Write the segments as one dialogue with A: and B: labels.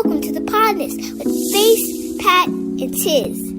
A: Welcome to the Podness with Face, Pat, and Tiz.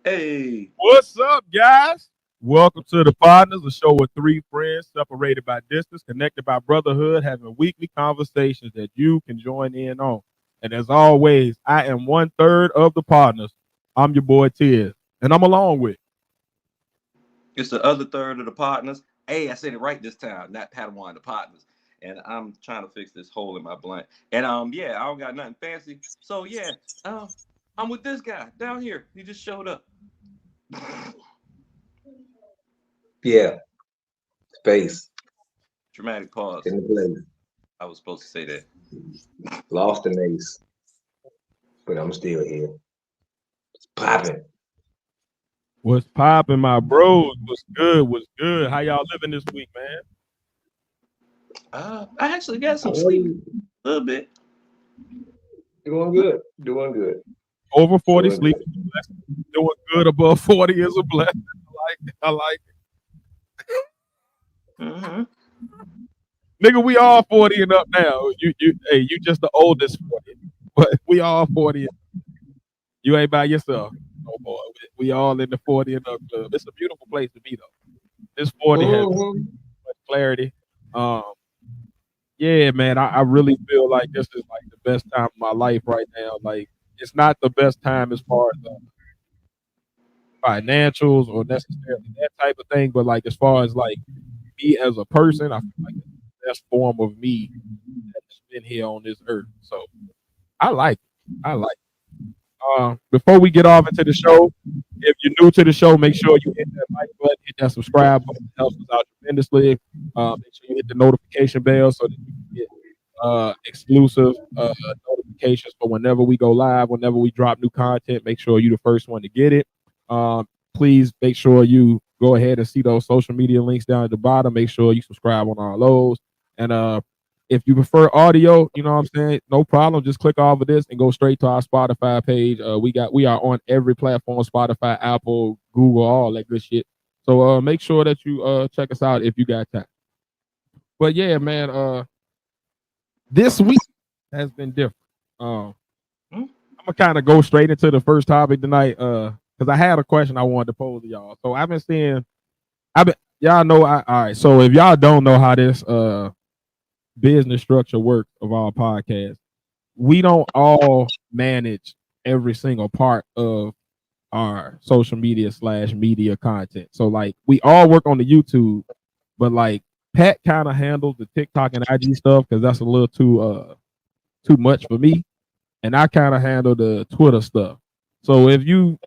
B: Hey,
C: what's up, guys? Welcome to the Partners, a show with three friends separated by distance, connected by brotherhood, having weekly conversations that you can join in on. And as always, I am 1/3 of the Partners. I'm your boy Tiz, and I'm along with.
B: it's the other third of the partners. Hey, I said it right this time, not Padawan, the partners. And I'm trying to fix this hole in my blunt. And yeah, I don't got nothing fancy. So yeah, I'm with this guy down here. He just showed up.
D: Yeah, space
B: Dramatic pause.
D: in the place.
B: I was supposed to say that.
D: Lost an ace, but I'm still here. It's popping.
C: What's popping, my bros? What's good? What's good? How y'all living this week, man?
B: I actually got some sleep a little bit.
D: Doing good. Doing good.
C: Over 40
D: Doing
C: sleep. Doing good above 40 is a blessing. I like it.
B: Mm-hmm.
C: Nigga, we all 40 and up now. You just the oldest 40. But we all 40. You ain't by yourself. No boy. We all in the 40 and up club. It's a beautiful place to be though. This 40 has much clarity. Yeah, man, I really feel like this is like the best time of my life right now. Like it's not the best time as far as financials or necessarily that type of thing, but like as far as like me as a person, I feel like it's the best form of me that's been here on this earth. So I like it. I like it. Before we get off into the show, if you're new to the show, make sure you hit that like button, hit that subscribe button. It helps us out tremendously. Make sure you hit the notification bell so that you can get exclusive notifications for whenever we go live, whenever we drop new content. Make sure you're the first one to get it. Please make sure you go ahead and see those social media links down at the bottom. Make sure you subscribe on all those. And if you prefer audio, you know what I'm saying? No problem. Just click off of this and go straight to our Spotify page. We are on every platform, Spotify, Apple, Google, all that good shit. So make sure that you check us out if you got time. But yeah, man, this week has been different. I'm gonna kind of go straight into the first topic tonight, because I had a question I wanted to pose to y'all. So y'all know, all right. So if y'all don't know how this business structure works of our podcast, we don't all manage every single part of our social media / media content. So like we all work on the YouTube, but like Pat kind of handles the TikTok and IG stuff because that's a little too much for me, and I kind of handle the Twitter stuff. So if you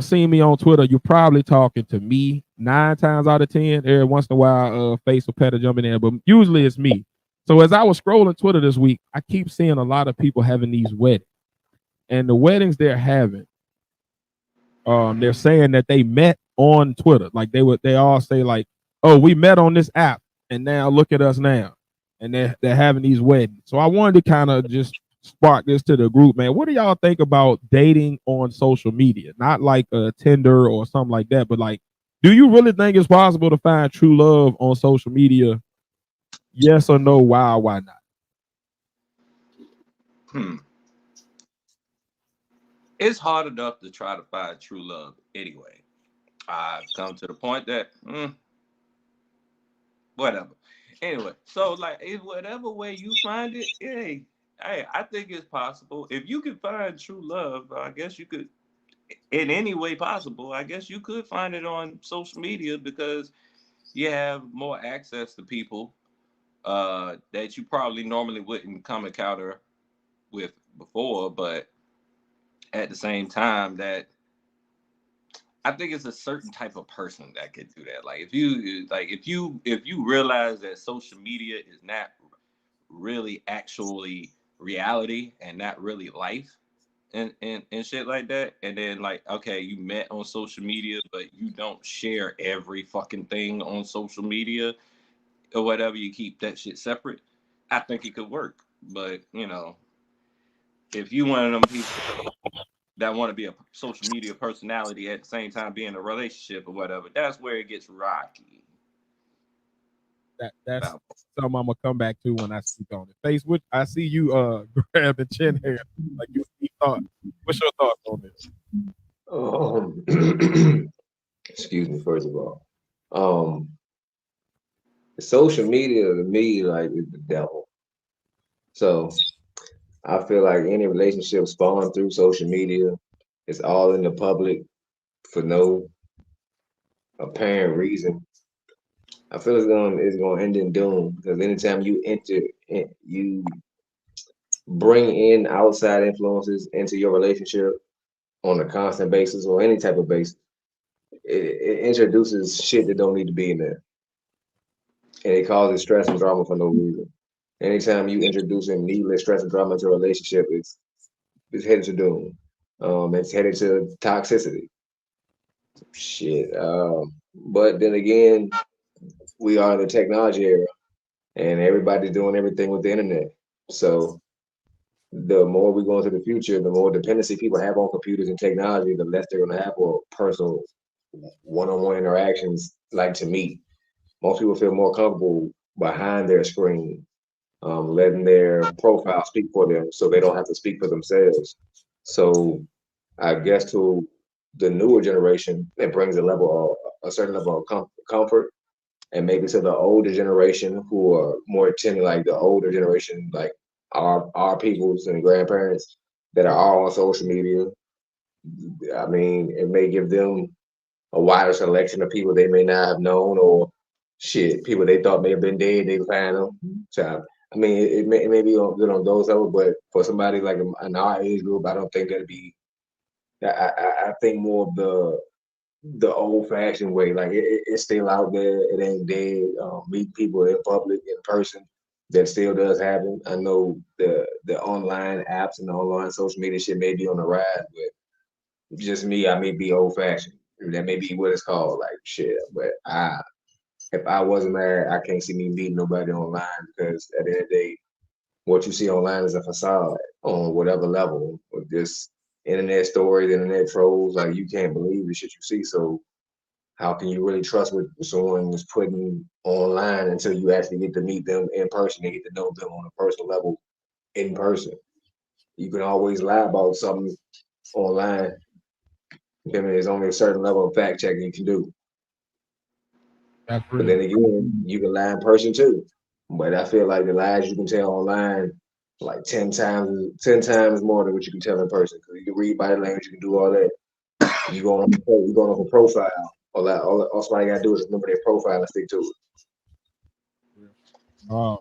C: see me on Twitter, you're probably talking to me 9 times out of 10. Every once in a while, Face or Pat are jumping in, but usually it's me. So as I was scrolling Twitter this week, I keep seeing a lot of people having these weddings, and the weddings they're having, they're saying that they met on Twitter. Like they all say like, "Oh, we met on this app, and now look at us now," and they're having these weddings. So I wanted to kind of just spark this to the group, man. What do y'all think about dating on social media? Not like a Tinder or something like that, but like, do you really think it's possible to find true love on social media? Yes or no? Why not?
B: It's hard enough to try to find true love anyway. I've come to the point that whatever. Anyway, so like whatever way you find it, hey, I think it's possible. If you can find true love, I guess you could in any way possible. I guess you could find it on social media because you have more access to people that you probably normally wouldn't come encounter with before, but at the same time that I think it's a certain type of person that could do that. Like if you realize that social media is not really actually reality and not really life and shit like that, and then like okay, you met on social media, but you don't share every fucking thing on social media or whatever, you keep that shit separate. I think it could work. But if you one of them people that want to be a social media personality at the same time being in a relationship or whatever. That's where it gets rocky.
C: That's something I'm gonna come back to when I speak on it. Face, which I see you grabbing chin hair like you thought. What's your thoughts on this?
D: Excuse me, first of all. Social media to me like is the devil. So I feel like any relationship spawned through social media is all in the public for no apparent reason. I feel it's gonna end in doom because anytime you bring in outside influences into your relationship on a constant basis or any type of basis, it introduces shit that don't need to be in there, and it causes stress and drama for no reason. Anytime you introduce needless stress and drama into a relationship, it's headed to doom. It's headed to toxicity. Shit. But then again, we are in the technology era, and everybody's doing everything with the internet. So the more we go into the future, the more dependency people have on computers and technology, the less they're going to have for personal one-on-one interactions like to meet. Most people feel more comfortable behind their screen, letting their profile speak for them so they don't have to speak for themselves. So I guess to the newer generation, it brings a certain level of comfort, and maybe to the older generation who are more attending, like the older generation, like our peoples and grandparents that are all on social media. I mean, it may give them a wider selection of people they may not have known, or shit, people they thought may have been dead, they find them. So I mean, it may be good on those levels, but for somebody like in our age group, I don't think that'd be. I think more of the old fashioned way, like it's still out there, it ain't dead. Meet people in public in person, that still does happen. I know the online apps and the online social media shit may be on the rise, but just me, I may be old fashioned. That may be what it's called, like shit. But if I wasn't married, I can't see me meeting nobody online, because at the end of the day, what you see online is a facade on whatever level. With this internet stories, internet trolls, like you can't believe the shit you see. So how can you really trust what someone is putting online until you actually get to meet them in person and get to know them on a personal level in person? You can always lie about something online. I mean, there's only a certain level of fact checking you can do.
C: That's
D: But
C: real.
D: then again, you can lie in person too. But I feel like the lies you can tell online like 10 times more than what you can tell in person. Because you can read body language, you can do all that. You going off a profile. All somebody gotta do is remember their profile and stick to it.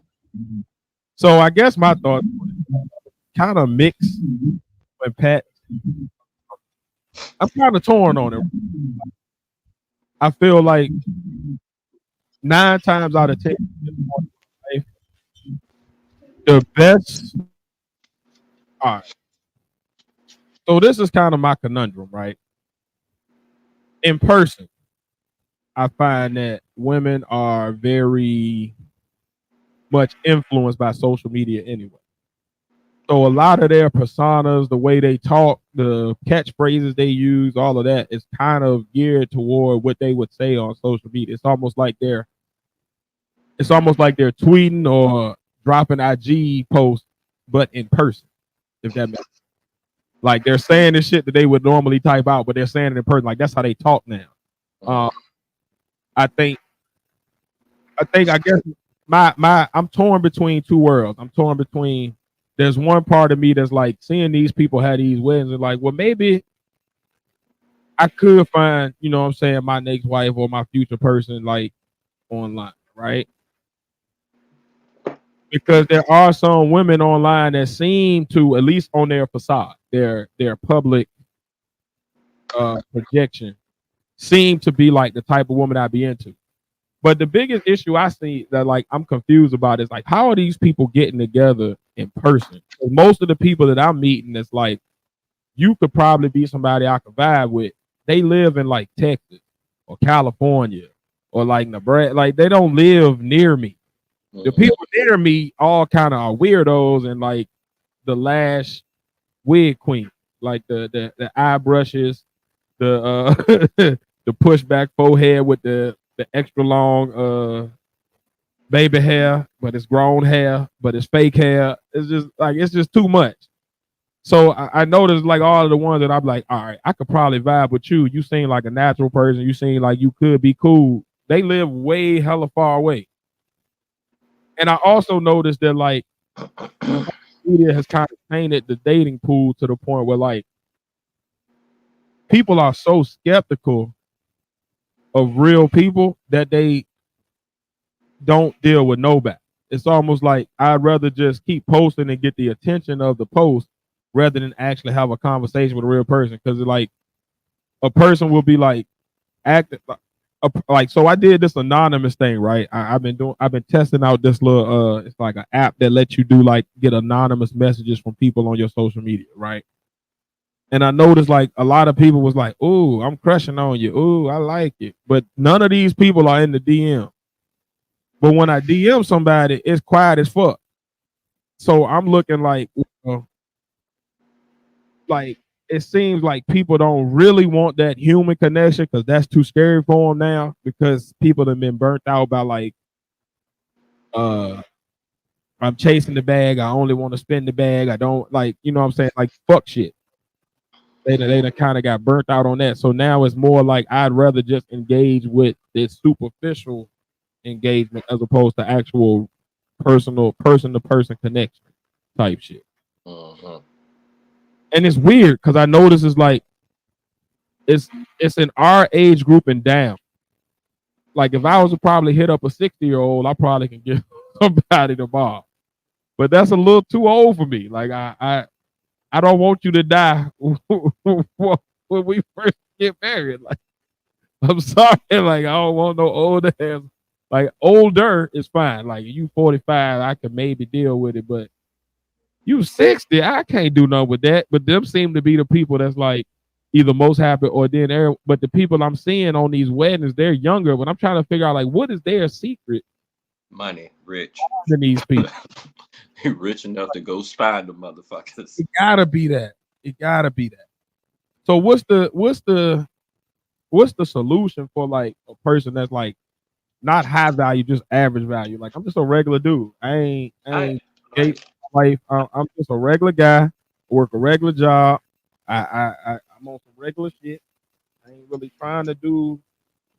C: So I guess my thoughts kind of mixed with Pat. I'm kind of torn on it. I feel like 9 times out of 10, the best. All right. So this is kind of my conundrum, right? In person, I find that women are very much influenced by social media anyway. So a lot of their personas, the way they talk, the catchphrases they use, all of that is kind of geared toward what they would say on social media. It's almost like they're tweeting or dropping IG posts, but in person, if that makes sense. Like they're saying the shit that they would normally type out, but they're saying it in person. Like that's how they talk now. I guess I'm torn between two worlds. I'm torn between, there's one part of me that's like seeing these people have these weddings and like, well, maybe I could find, you know what I'm saying, my next wife or my future person like online, right? Because there are some women online that seem to, at least on their facade, their public projection, seem to be like the type of woman I'd be into. But the biggest issue I see that like I'm confused about is like, how are these people getting together in person? Most of the people that I'm meeting, it's like, you could probably be somebody I could vibe with. They live in like Texas or California or like Nebraska. Like they don't live near me. The people near me all kind of are weirdos and like the last wig queen. like the eye brushes, the the pushback forehead with the extra long baby hair, but it's grown hair, but it's fake hair. It's just too much. So I noticed like all of the ones that I'm like, all right, I could probably vibe with you. You seem like a natural person. You seem like you could be cool. They live way hella far away. And I also noticed that like media has kind of tainted the dating pool to the point where like people are so skeptical of real people that they don't deal with nobody. It's almost like I'd rather just keep posting and get the attention of the post rather than actually have a conversation with a real person. Because like a person will be like acting like so. I did this anonymous thing, right? I've been testing out this little it's like an app that lets you do like get anonymous messages from people on your social media, right? And I noticed like a lot of people was like, "Ooh, I'm crushing on you. Ooh, I like it." But none of these people are in the DM. But when I DM somebody, it's quiet as fuck. So I'm looking like it seems like people don't really want that human connection because that's too scary for them now because people have been burnt out by like, I'm chasing the bag. I only want to spend the bag. I don't like, you know what I'm saying? Like fuck shit. They kind of got burnt out on that. So now it's more like I'd rather just engage with this superficial engagement as opposed to actual personal person to person connection type shit. And it's weird because I notice it's like it's in our age group and down. Like if I was to probably hit up a 60-year-old, I probably can give somebody the ball. But that's a little too old for me. Like I don't want you to die when we first get married. Like I'm sorry, like I don't want no older ass. Like older is fine. Like you 45, I can maybe deal with it, but you 60, I can't do nothing with that. But them seem to be the people that's like either most happy or then but the people I'm seeing on these weddings, they're younger. But I'm trying to figure out like what is their secret?
B: Money, rich.
C: Than these people.
B: Rich enough to go spy the motherfuckers.
C: It gotta be that. It gotta be that. So what's the solution for like a person that's like not high value, just average value? Like I'm just a regular dude. I ain't life. I'm just a regular guy. Work a regular job. I'm on some regular shit. I ain't really trying to do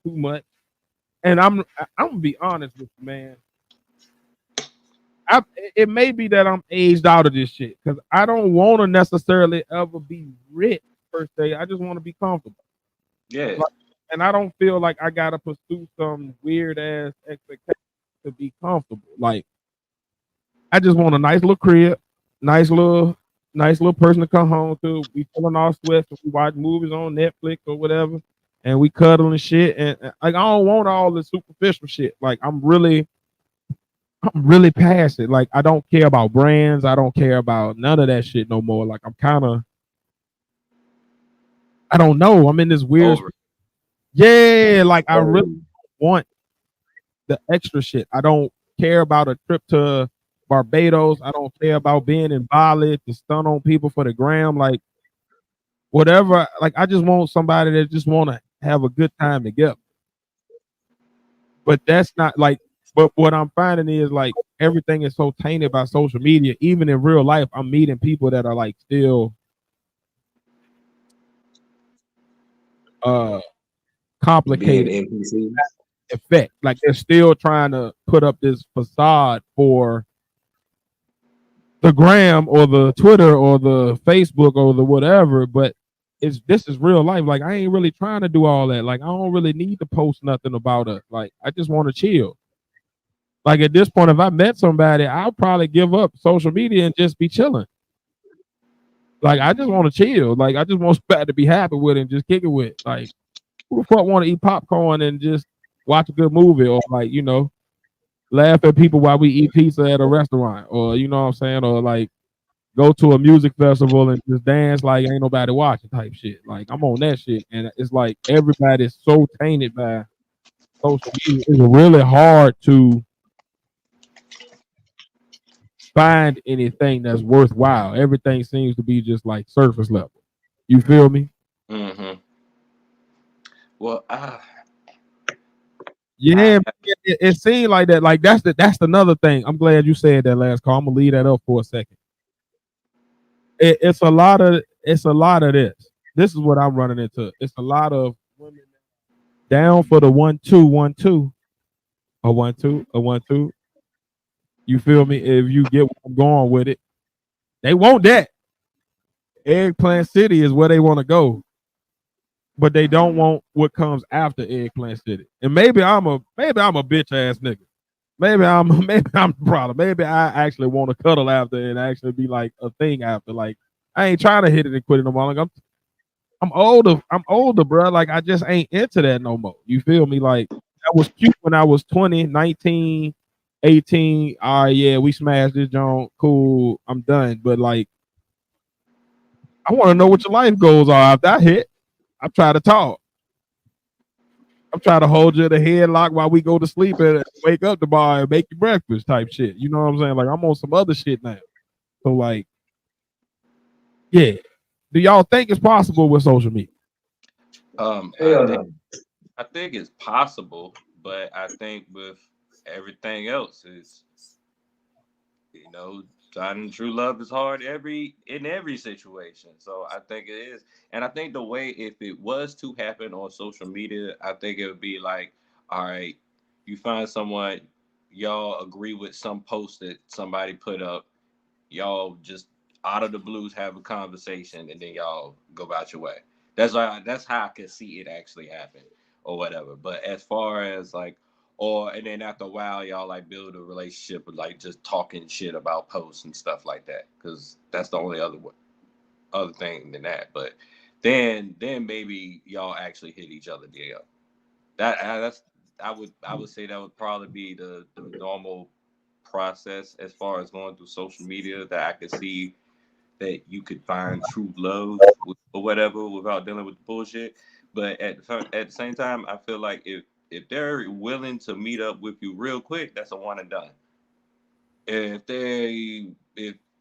C: too much. And I'm gonna be honest with you, man. It may be that I'm aged out of this shit because I don't want to necessarily ever be rich per se. I just want to be comfortable.
B: Yeah.
C: And I don't feel like I gotta pursue some weird ass expectation to be comfortable. Like I just want a nice little crib, nice little person to come home to. We pulling our sweats, we watch movies on Netflix or whatever, and we cuddle and shit. And like I don't want all the superficial shit. Like I'm really past it. Like I don't care about brands. I don't care about none of that shit no more. Like I'm kind of, I don't know. I'm in this weird. Yeah, like I really want the extra shit. I don't care about a trip to Barbados. I don't care about being in Bali to stun on people for the gram. Like whatever. Like I just want somebody that just want to have a good time together. But that's not like. But what I'm finding is like everything is so tainted by social media. Even in real life, I'm meeting people that are like still complicated effect. Like they're still trying to put up this facade for the gram or the Twitter or the Facebook or the whatever, but this is real life. Like I ain't really trying to do all that. Like I don't really need to post nothing about us. Like I just want to chill. Like at this point, if I met somebody, I'll probably give up social media and just be chilling. Like I just want to chill. Like I just want somebody to be happy with and just kick it with. Like who the fuck want to eat popcorn and just watch a good movie or like, you know, laugh at people while we eat pizza at a restaurant or, you know what I'm saying? Or like go to a music festival and just dance like ain't nobody watching type shit. Like I'm on that shit. And it's like everybody's so tainted by social media. It's really hard to find anything that's worthwhile. Everything seems to be just like surface level. You feel me?
B: Mm-hmm. Well,
C: Yeah, man, it seemed like that. Like that's another thing. I'm glad you said that last call. I'm gonna leave that up for a second. It's a lot of this. This is what I'm running into. It's a lot of women down for the 1-2, 1-2, a 1-2, a 1-2. You feel me? If you get what I'm going with it, they want that. Eggplant City is where they want to go, but they don't want what comes after Eggplant City. And maybe I'm a bitch ass nigga. Maybe I'm the problem. Maybe I actually want to cuddle after and actually be like a thing after. Like I ain't trying to hit it and quit it no more. Like I'm older, bro. Like I just ain't into that no more. You feel me? Like that was cute when I was 20, 19, 18. All right, yeah, we smashed this joint. Cool, I'm done. But like I want to know what your life goals are after I hit. I'm trying to talk. I'm trying to hold you in the headlock while we go to sleep and wake up tomorrow and make you breakfast type shit. You know what I'm saying? Like I'm on some other shit now. So like, yeah. Do y'all think it's possible with social media?
B: I think it's possible, but I think with everything else is, finding true love is hard in every situation. So I think it is, and I think the way if it was to happen on social media, I think it would be like, all right, you find someone, y'all agree with some post that somebody put up, y'all just out of the blues have a conversation, and then y'all go about your way. That's how I could see it actually happen or whatever. But as far as like, and then after a while, y'all like build a relationship with like just talking shit about posts and stuff like that, because that's the only other thing than that. But then maybe y'all actually hit each other deal. I would say that would probably be the normal process as far as going through social media, that I could see that you could find true love or whatever without dealing with the bullshit. But at the same time, I feel like if they're willing to meet up with you real quick, that's a one and done. If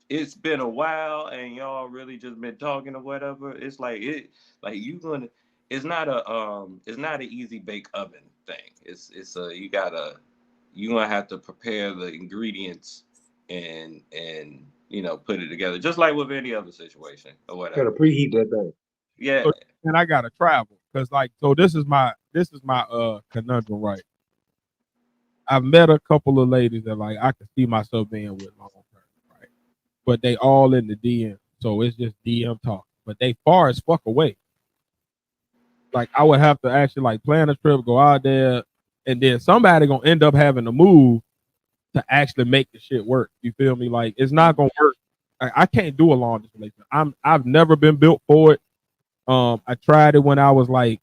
B: it's been a while and y'all really just been talking or whatever, it's like it's not an easy bake oven thing. It's a you're gonna have to prepare the ingredients and put it together, just like with any other situation or whatever.
D: Gotta preheat that thing.
B: Yeah.
C: So, and I gotta travel because like this is my conundrum, right? I've met a couple of ladies that like I could see myself being with long term, right? But they all in the DM, so it's just DM talk. But they far as fuck away. Like I would have to actually like plan a trip, go out there, and then somebody gonna end up having to move to actually make the shit work. You feel me? Like it's not gonna work. I can't do a long distance relationship. I've never been built for it. I tried it when I was like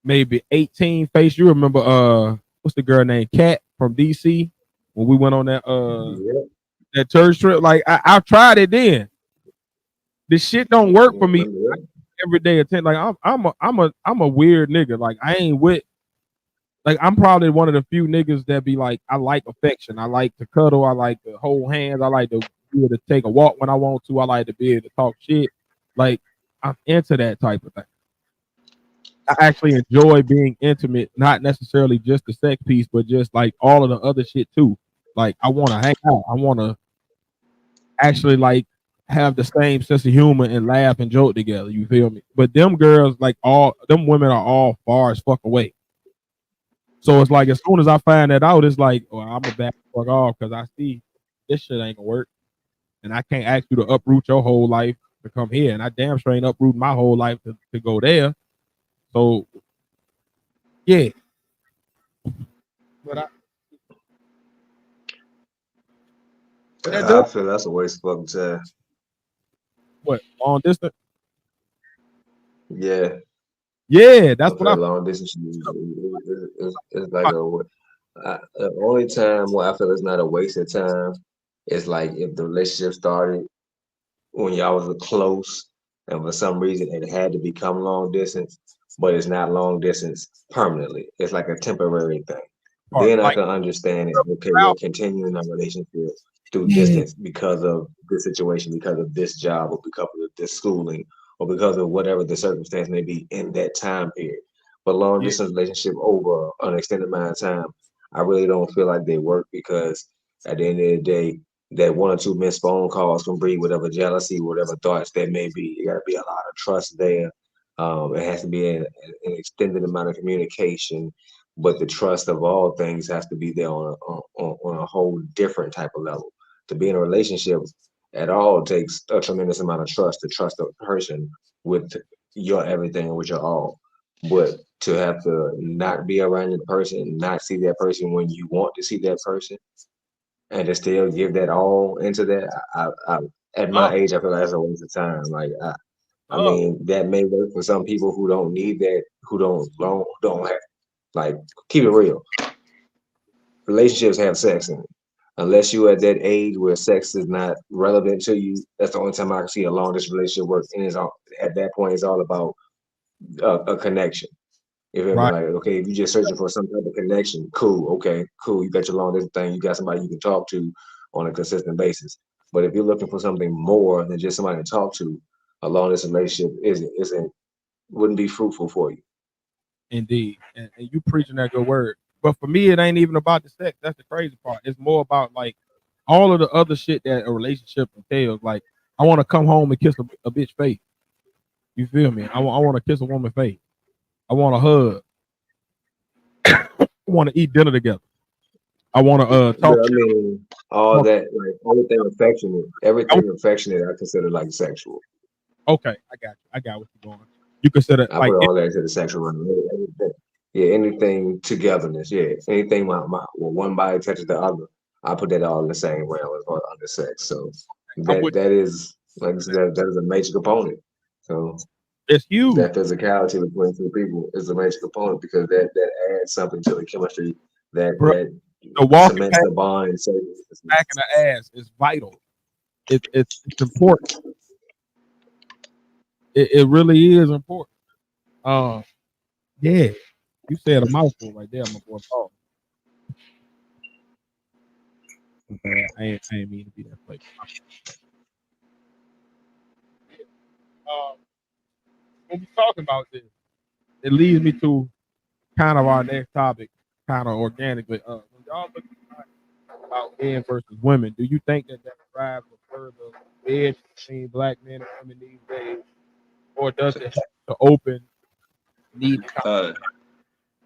C: maybe 18. Face, you remember what's the girl named Kat from DC when we went on that church trip? Like I tried it then. This shit don't work for me every day. Attend like I'm a weird nigga. Like I ain't with. Like I'm probably one of the few niggas that be like, I like affection. I like to cuddle. I like to hold hands. I like to be able to take a walk when I want to. I like to be able to talk shit. Like I'm into that type of thing. I actually enjoy being intimate, not necessarily just the sex piece, but just like all of the other shit too. Like I want to hang out. I want to actually like have the same sense of humor and laugh and joke together. You feel me? But them girls, like all them women, are all far as fuck away. So it's like as soon as I find that out, it's like, oh, I'm gonna back the fuck off because I see this shit ain't gonna work, and I can't ask you to uproot your whole life to come here, and I damn sure ain't uproot my whole life to go there. So yeah, but
D: I feel that's a waste of fucking time.
C: What, long distance?
D: Yeah.
C: Yeah, that's what
D: long distance is like the only time where I feel it's not a waste of time is like if the relationship started when y'all was close and for some reason it had to become long distance, but it's not long distance permanently. It's like a temporary thing. Then I can understand it. Okay, we're continuing our relationship through distance because of this situation, because of this job, or because of this schooling, or because of whatever the circumstance may be in that time period. But long
C: Yeah.
D: distance relationship over an extended amount of time, I really don't feel like they work because at the end of the day, that one or two missed phone calls can breed whatever jealousy, whatever thoughts there may be. It got to be a lot of trust there. It has to be an extended amount of communication, but the trust of all things has to be there on a whole different type of level. To be in a relationship at all takes a tremendous amount of trust to trust a person with your everything and with your all. But to have to not be around the person, not see that person when you want to see that person, and to still give that all into that, at my
C: Oh,
D: age, I feel like that's a waste of time. Like I
C: oh,
D: mean, that may work for some people who don't need that, who don't have, like, keep it real. Relationships have sex in it. Unless you're at that age where sex is not relevant to you, that's the only time I can see a long distance relationship work. And it's all, at that point, it's all about a connection. If it be
C: right.
D: like, okay, if you're just searching for some type of connection, cool, okay, cool. You got your long distance thing, you got somebody you can talk to on a consistent basis. But if you're looking for something more than just somebody to talk to, a long distance relationship isn't wouldn't be fruitful for you.
C: Indeed. And you preaching that good word. But for me, it ain't even about the sex. That's the crazy part. It's more about like all of the other shit that a relationship entails. Like, I want to come home and kiss a bitch face. You feel me? I want to kiss a woman face. I want to hug. I want to eat dinner together. I want to
D: But
C: talk.
D: I mean, all
C: talk-
D: that, like
C: I-
D: everything affectionate, I consider like sexual.
C: okay, I got you. I got what you're going. You consider
D: I
C: like
D: put all that to the sexual realm. Everything. Yeah, anything togetherness. Yeah, anything well, one body touches the other. I put that all in the same realm as far as under sex. So
C: I'm
D: that
C: with
D: that is like I said, that is a major component. So
C: it's huge.
D: that physicality between two people is a major component because that adds something to the chemistry
C: Bro,
D: that
C: the walking
D: cements
C: back,
D: the bond and so
C: back in the ass is vital. It's important. It really is important. Um, yeah, you said a mouthful right there, my boy Paul. Man, I ain't mean to be that place. When we talking about this, it leads me to kind of our next topic, kind of organically. When y'all look about men versus women, do you think that drives a further edge between black men and women these days, or does it have to open need?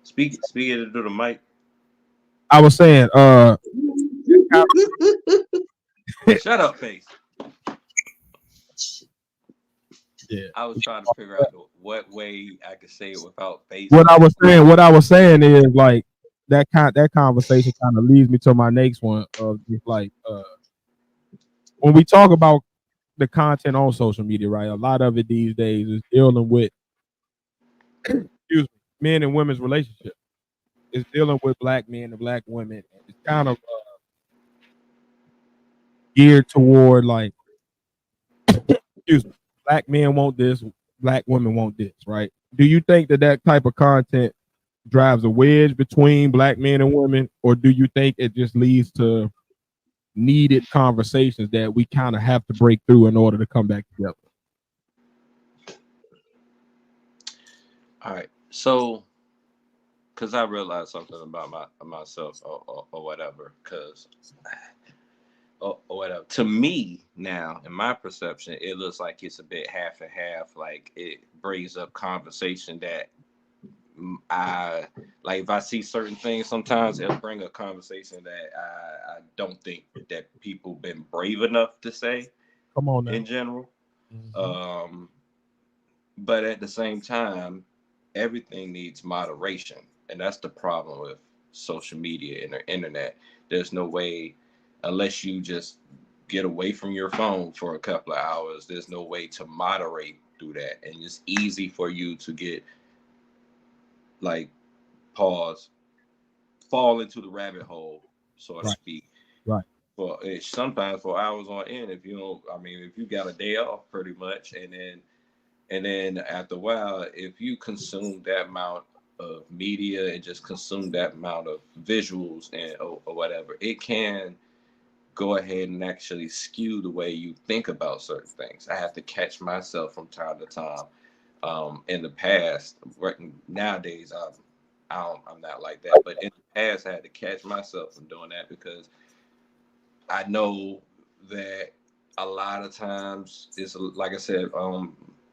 B: Speaking into the mic.
C: I was saying,
B: Shut up, face.
C: yeah.
B: I was trying to figure out what way I could say it without face.
C: What I was saying is like that conversation kind of leads me to my next one of just like when we talk about the content on social media, right? A lot of it these days is dealing with excuse me, men and women's relationship. It's dealing with black men and black women. And it's kind of geared toward like excuse me, black men want this, black women want this, right? Do you think that type of content drives a wedge between black men and women, or do you think it just leads to needed conversations that we kind of have to break through in order to come back together?
B: All right. So, because I realized something about myself or whatever, because or whatever. To me now, in my perception, it looks like it's a bit half and half. Like it brings up conversation that I like. If I see certain things, sometimes it'll bring a conversation that I don't think that people been brave enough to say
C: Come on now.
B: in general.
C: Mhm.
B: But at the same time, everything needs moderation, and that's the problem with social media and the internet. There's no way, unless you just get away from your phone for a couple of hours, there's no way to moderate through that, and it's easy for you to get like pause, fall into the rabbit hole, so to
C: Right,
B: speak.
C: right.
B: For it sometimes for hours on end, if you don't, I mean, if you got a day off, pretty much, and then after a while, if you consume that amount of media and just consume that amount of visuals and or whatever, it can go ahead and actually skew the way you think about certain things. I have to catch myself from time to time. In the past, nowadays, I'm not like that. But in the past, I had to catch myself from doing that because I know that a lot of times it's like I said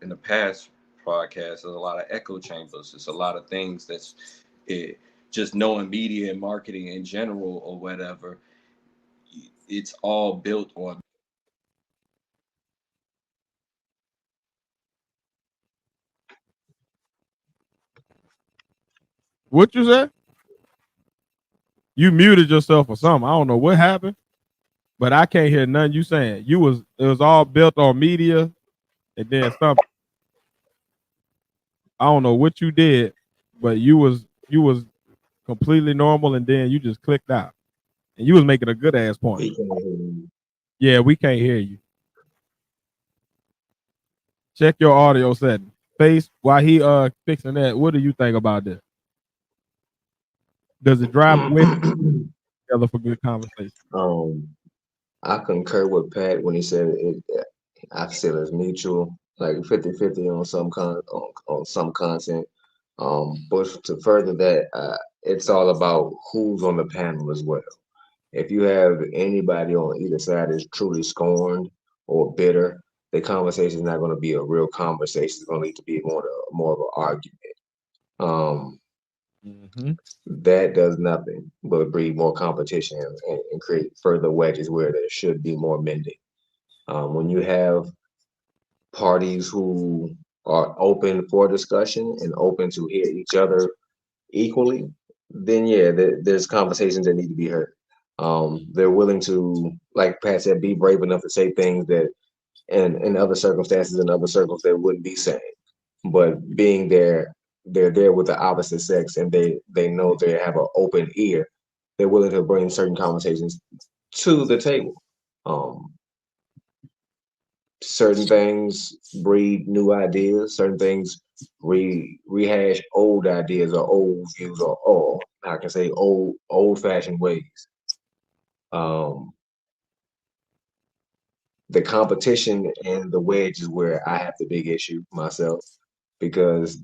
B: in the past podcast, there's a lot of echo chambers. It's a lot of things that's it, just knowing media and marketing in general or whatever. It's all built on.
C: What you said? You muted yourself or something. I don't know what happened, but I can't hear nothing you saying. It was all built on media, and then something. I don't know what you did, but you was completely normal, and then you just clicked out, and you was making a good ass point. Yeah, we can't hear you. Check your audio setting. Face, while he fixing that, what do you think about this? Does it drive away together for good conversation?
D: I concur with Pat when he said it. I feel it's mutual, like 50-50 on on some content. But to further that, it's all about who's on the panel as well. If you have anybody on either side that's truly scorned or bitter, the conversation is not going to be a real conversation. It's going to need to be more of an argument. That does nothing but breed more competition and create further wedges where there should be more mending. When you have parties who are open for discussion and open to hear each other equally, then yeah, there's conversations that need to be heard. They're willing to, like Pat said, be brave enough to say things that in other circumstances and other circles they wouldn't be saying. But being there, they're there with the opposite sex and they know they have an open ear. They're willing to bring certain conversations to the table. Certain things breed new ideas. Certain things rehash old ideas or old views or I can say old fashioned ways. The competition and the wedge is where I have the big issue myself because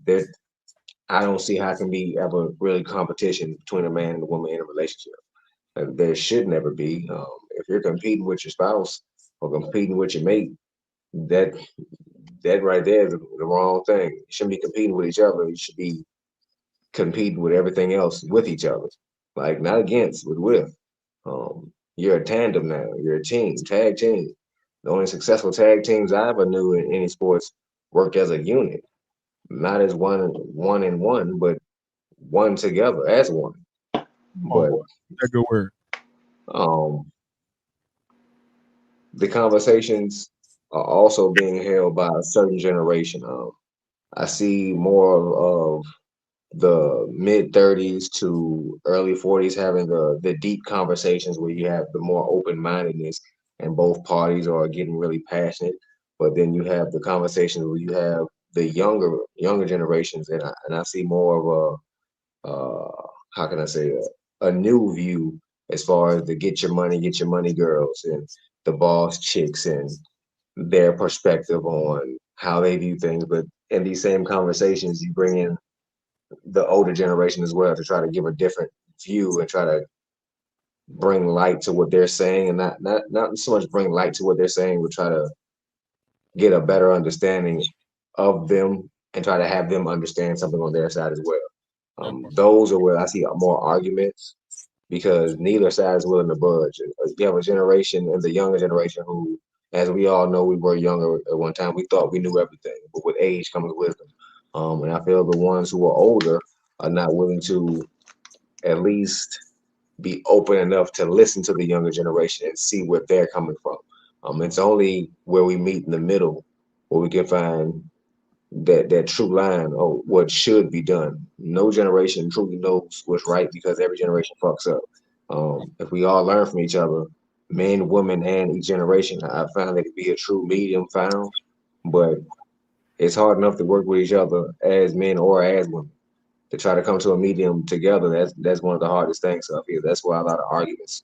D: I don't see how it can be ever really competition between a man and a woman in a relationship. There should never be. If you're competing with your spouse or competing with your mate, that right there is the wrong thing. You shouldn't be competing with each other. You should be competing with everything else with each other, like not against, but with. You're a tandem now. You're a team, tag team. The only successful tag teams I ever knew in any sports work as a unit, not as one and one, but one together as one. But
C: that's a good word.
D: The conversations are also being held by a certain generation. I see more of the mid 30s to early 40s having the deep conversations where you have the more open mindedness and both parties are getting really passionate. But then you have the conversations where you have the younger generations, and I see more of how can I say a new view as far as the get your money girls and the boss chicks and their perspective on how they view things. But in these same conversations, you bring in the older generation as well to try to give a different view and try to bring light to what they're saying, and not so much bring light to what they're saying, but try to get a better understanding of them and try to have them understand something on their side as well. Those are where I see more arguments because neither side is willing to budge. You have a generation and the younger generation who, as we all know, we were younger at one time. We thought we knew everything, but with age comes wisdom. And I feel the ones who are older are not willing to at least be open enough to listen to the younger generation and see where they're coming from. It's only where we meet in the middle where we can find that true line of what should be done. No generation truly knows what's right because every generation fucks up. If we all learn from each other, men, women, and each generation, I found there to be a true medium found, but it's hard enough to work with each other as men or as women. To try to come to a medium together, that's one of the hardest things up here. That's why a lot of arguments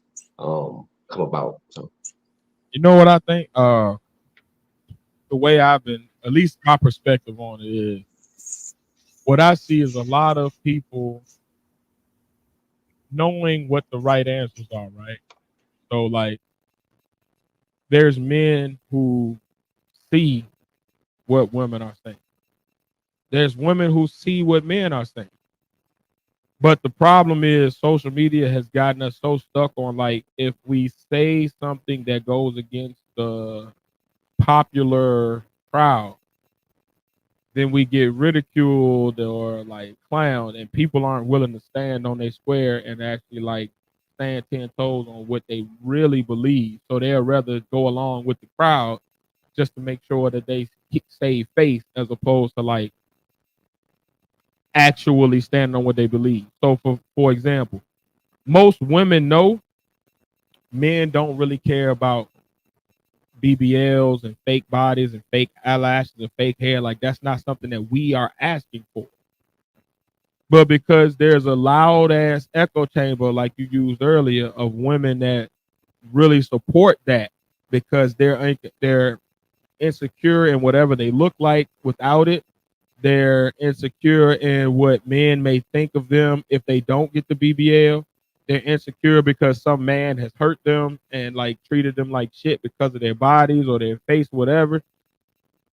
D: come about. So
C: You know what I think? The way I've been, at least my perspective on it is, what I see is a lot of people knowing what the right answers are, right? So like there's men who see what women are saying. There's women who see what men are saying. But the problem is social media has gotten us so stuck on like if we say something that goes against the popular crowd, then we get ridiculed or like clowned, and people aren't willing to stand on their square and actually like stand 10 toes on what they really believe. So they'll rather go along with the crowd just to make sure that they save face as opposed to like actually stand on what they believe. So for example, most women know men don't really care about BBLs and fake bodies and fake eyelashes and fake hair. Like that's not something that we are asking for. But because there's a loud ass echo chamber, like you used earlier, of women that really support that because they're insecure in whatever they look like without it. They're insecure in what men may think of them if they don't get the BBL. They're insecure because some man has hurt them and like treated them like shit because of their bodies or their face, whatever.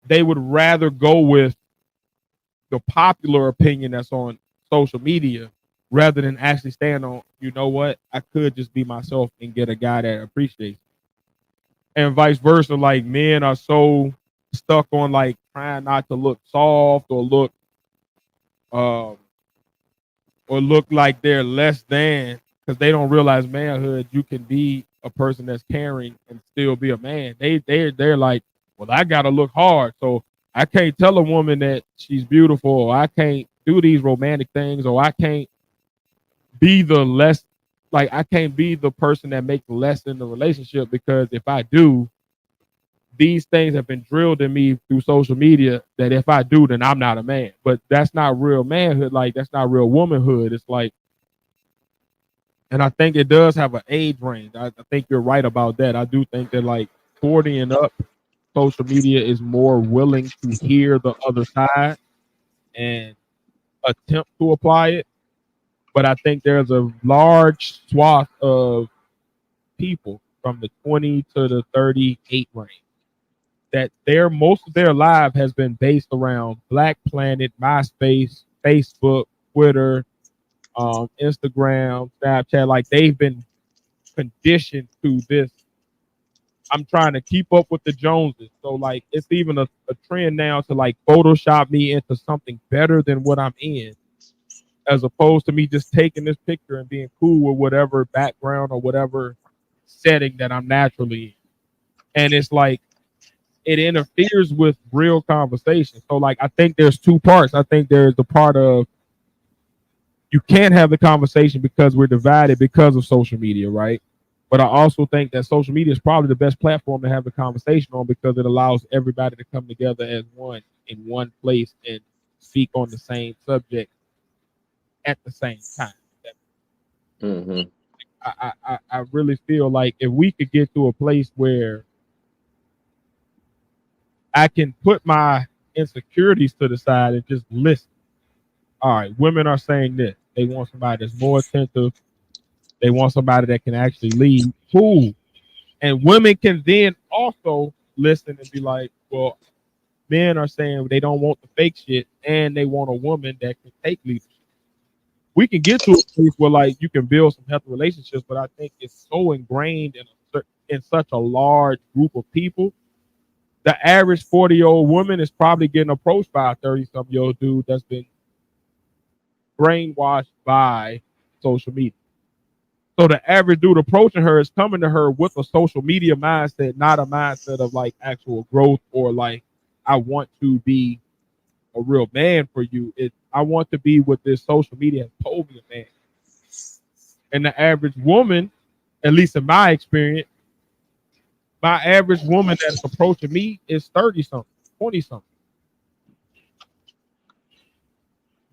C: They would rather go with the popular opinion that's on social media rather than actually stand on, you know what, I could just be myself and get a guy that appreciates it. And vice versa. Like men are so stuck on like trying not to look soft um or look like they're less than because they don't realize manhood. You can be a person that's caring and still be a man. They're like, well, I gotta look hard, so I can't tell a woman that she's beautiful, or I can't do these romantic things, or I can't be the less like I can't be the person that makes less in the relationship because if I do, these things have been drilled in me through social media that if I do, then I'm not a man. But that's not real manhood. Like that's not real womanhood. It's like, and I think it does have an age range. I think you're right about that. I do think that like 40 and up, social media is more willing to hear the other side and attempt to apply it. But I think there's a large swath of people from the 20 to the 38 range that their most of their life has been based around Black Planet, MySpace, Facebook, Twitter, Instagram, Snapchat. Like they've been conditioned to this. I'm trying to keep up with the Joneses. So like it's even a trend now to like Photoshop me into something better than what I'm in, as opposed to me just taking this picture and being cool with whatever background or whatever setting that I'm naturally in. And it's like it interferes with real conversation. So like I think there's two parts. I think there's the part of you can't have the conversation because we're divided because of social media, right? But I also think that social media is probably the best platform to have the conversation on because it allows everybody to come together as one in one place and speak on the same subject at the same time.
D: mm-hmm.
C: I really feel like if we could get to a place where I can put my insecurities to the side and just listen. All right, women are saying this. They want somebody that's more attentive. They want somebody that can actually lead. Cool. And women can then also listen and be like, well, men are saying they don't want the fake shit and they want a woman that can take leadership. We can get to a place where like you can build some healthy relationships, but I think it's so ingrained in such a large group of people. The average 40-year-old woman is probably getting approached by a 30-something-year-old dude that's been brainwashed by social media. So the average dude approaching her is coming to her with a social media mindset, not a mindset of like actual growth or like I want to be a real man for you. I want to be what this social media has told me a man. And the average woman, at least in my experience, my average woman that's approaching me is 30 something, 20 something.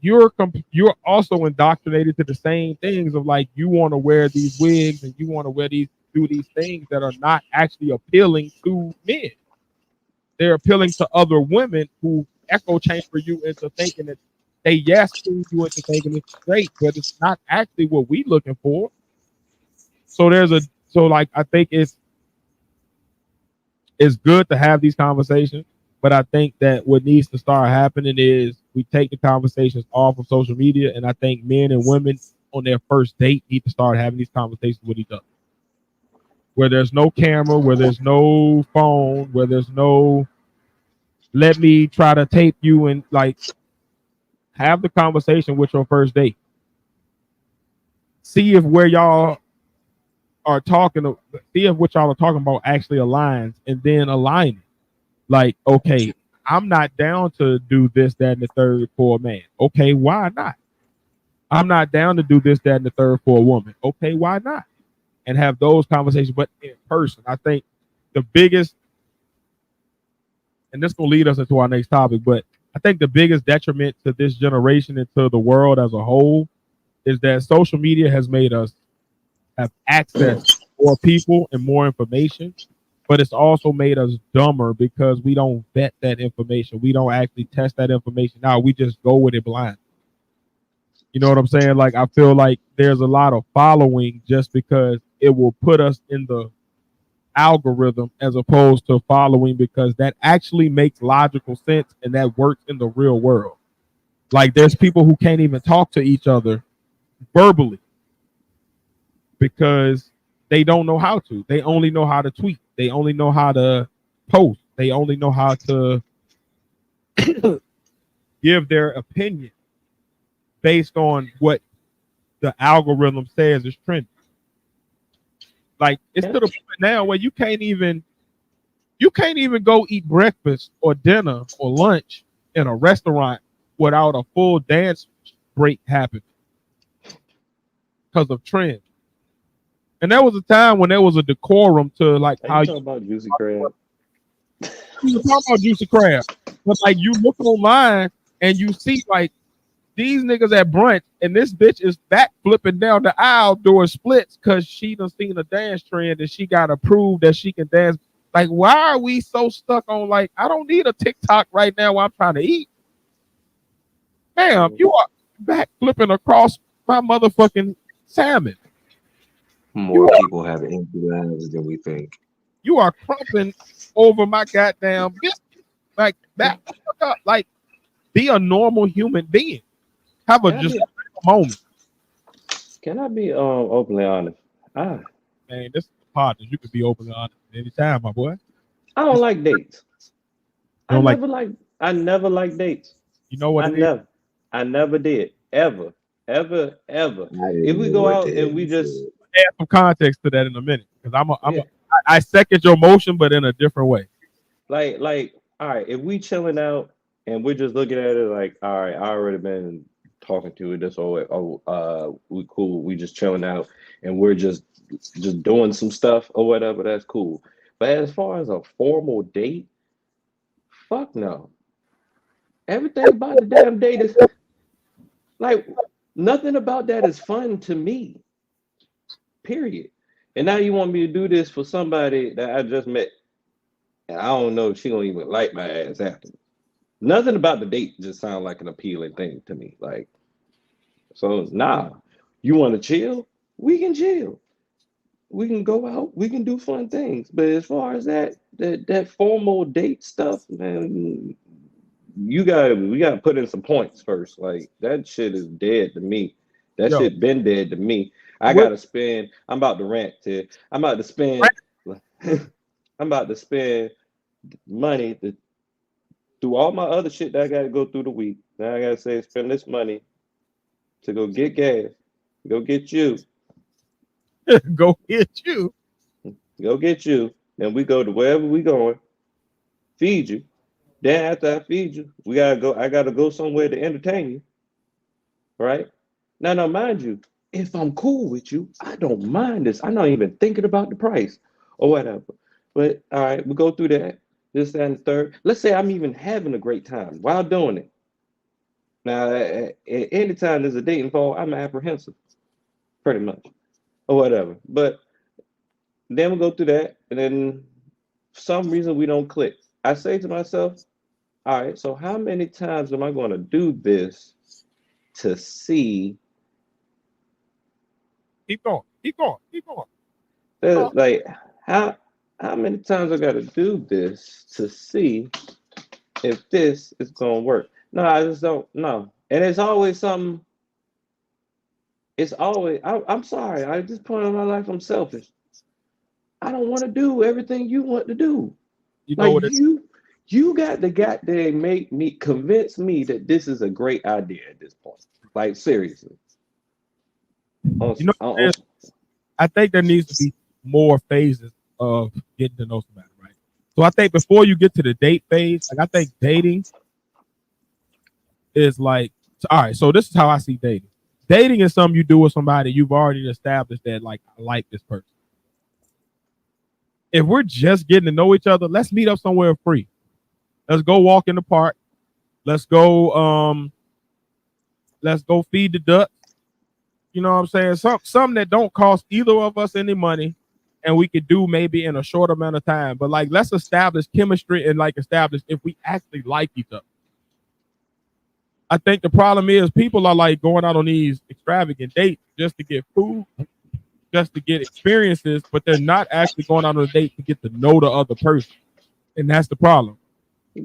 C: You're also indoctrinated to the same things of like you want to wear these wigs and you want to wear these. do these things that are not actually appealing to men. They're appealing to other women who echo chamber you into thinking that they yes to you into thinking it's great, but it's not actually what we looking for. So like I think it's good to have these conversations, but I think that what needs to start happening is we take the conversations off of social media, and I think men and women on their first date need to start having these conversations with each other, where there's no camera, where there's no phone, where there's no let me try to tape you, and like have the conversation with your first date. See if where y'all are talking, see if what y'all are talking about actually aligns, and then align it. Like, okay, I'm not down to do this, that, and the third for a man. Okay, why not? I'm not down to do this, that, and the third for a woman. Okay, why not? And have those conversations, but in person. I think the biggest, and this will lead us into our next topic, but I think the biggest detriment to this generation and to the world as a whole is that social media has made us have access to more people and more information, but it's also made us dumber because we don't vet that information. We don't actually test that information out. We just go with it blind. You know what I'm saying? Like, I feel like there's a lot of following just because it will put us in the algorithm as opposed to following because that actually makes logical sense and that works in the real world. Like, there's people who can't even talk to each other verbally because they don't know how to. They only know how to tweet. They only know how to post. They only know how to give their opinion based on what the algorithm says is trending. Like, it's to the point now where you can't even go eat breakfast or dinner or lunch in a restaurant without a full dance break happening because of trends. And there was a time when there was a decorum to like how
B: you talking about Juicy Crab.
C: You were talking about Juicy Crab, but like you look online and you see like these niggas at brunch and this bitch is back flipping down the aisle doing splits because she done seen a dance trend and she got to prove that she can dance. Like, why are we so stuck on like I don't need a TikTok right now while I'm trying to eat? Ma'am, you are back flipping across my motherfucking salmon.
D: More people have empty lives than we think.
C: You are crumping over my goddamn biscuit. Like that. Like, be a normal human being. Have a just a moment.
B: Can I be openly honest?
C: Man, this is partners. You could be openly honest at any time, my boy.
B: I don't like dates. I never like dates.
C: You know what?
B: I never did. Ever. If we go out and we just
C: add some context to that in a minute, because I second your motion, but in a different way.
B: Like, all right, if we chilling out and we're just looking at it like, all right, I already been talking to it this whole we cool, we just chilling out and we're just doing some stuff or whatever, that's cool. But as far as a formal date, fuck no. Everything about the damn date is like nothing about that is fun to me. Period. And now you want me to do this for somebody that I just met. And I don't know if she gonna even like my ass after. Nothing about the date just sounds like an appealing thing to me. Like, so nah, you want to chill? We can chill. We can go out. We can do fun things. But as far as that formal date stuff, man, we gotta put in some points first. Like that shit is dead to me. That shit been dead to me. I'm about to rant to. I'm about to spend. I'm about to spend money to do all my other shit that I got to go through the week. Now I got to say spend this money to go get gas, go get you,
C: go get you.
B: Then we go to wherever we going, feed you. Then after I feed you, I gotta go somewhere to entertain you. Right? Now mind you, if I'm cool with you, I don't mind this. I'm not even thinking about the price or whatever. But all right, we go through that, this, that, and the third. Let's say I'm even having a great time while doing it. Now, anytime there's a date involved, I'm apprehensive, pretty much, or whatever. But Then we go through that, and then for some reason we don't click. I say to myself, all right, so how many times am I going to do this to see
C: Keep going. Keep going. Keep going.
B: that, like how many times I got to do this to see if this is going to work? No, I just don't know. And it's always something. It's always. I'm sorry. At this point in my life, I'm selfish. I don't want to do everything you want to do.
C: You know
B: Like
C: what it's
B: you got to goddamn make me convince me that this is a great idea at this point. Like seriously.
C: you know what it is? I think there needs to be more phases of getting to know somebody, right? So I think before you get to the date phase, like I think dating is like, all right, so this is how I see dating. Dating is something you do with somebody you've already established that like I like this person. If we're just getting to know each other, let's meet up somewhere free. Let's go walk in the park. Let's go feed the ducks. You know what I'm saying? Something that don't cost either of us any money and we could do maybe in a short amount of time. But like let's establish chemistry and like establish if we actually like each other. I think the problem is people are like going out on these extravagant dates just to get food, just to get experiences, but they're not actually going out on a date to get to know the other person. And that's the problem.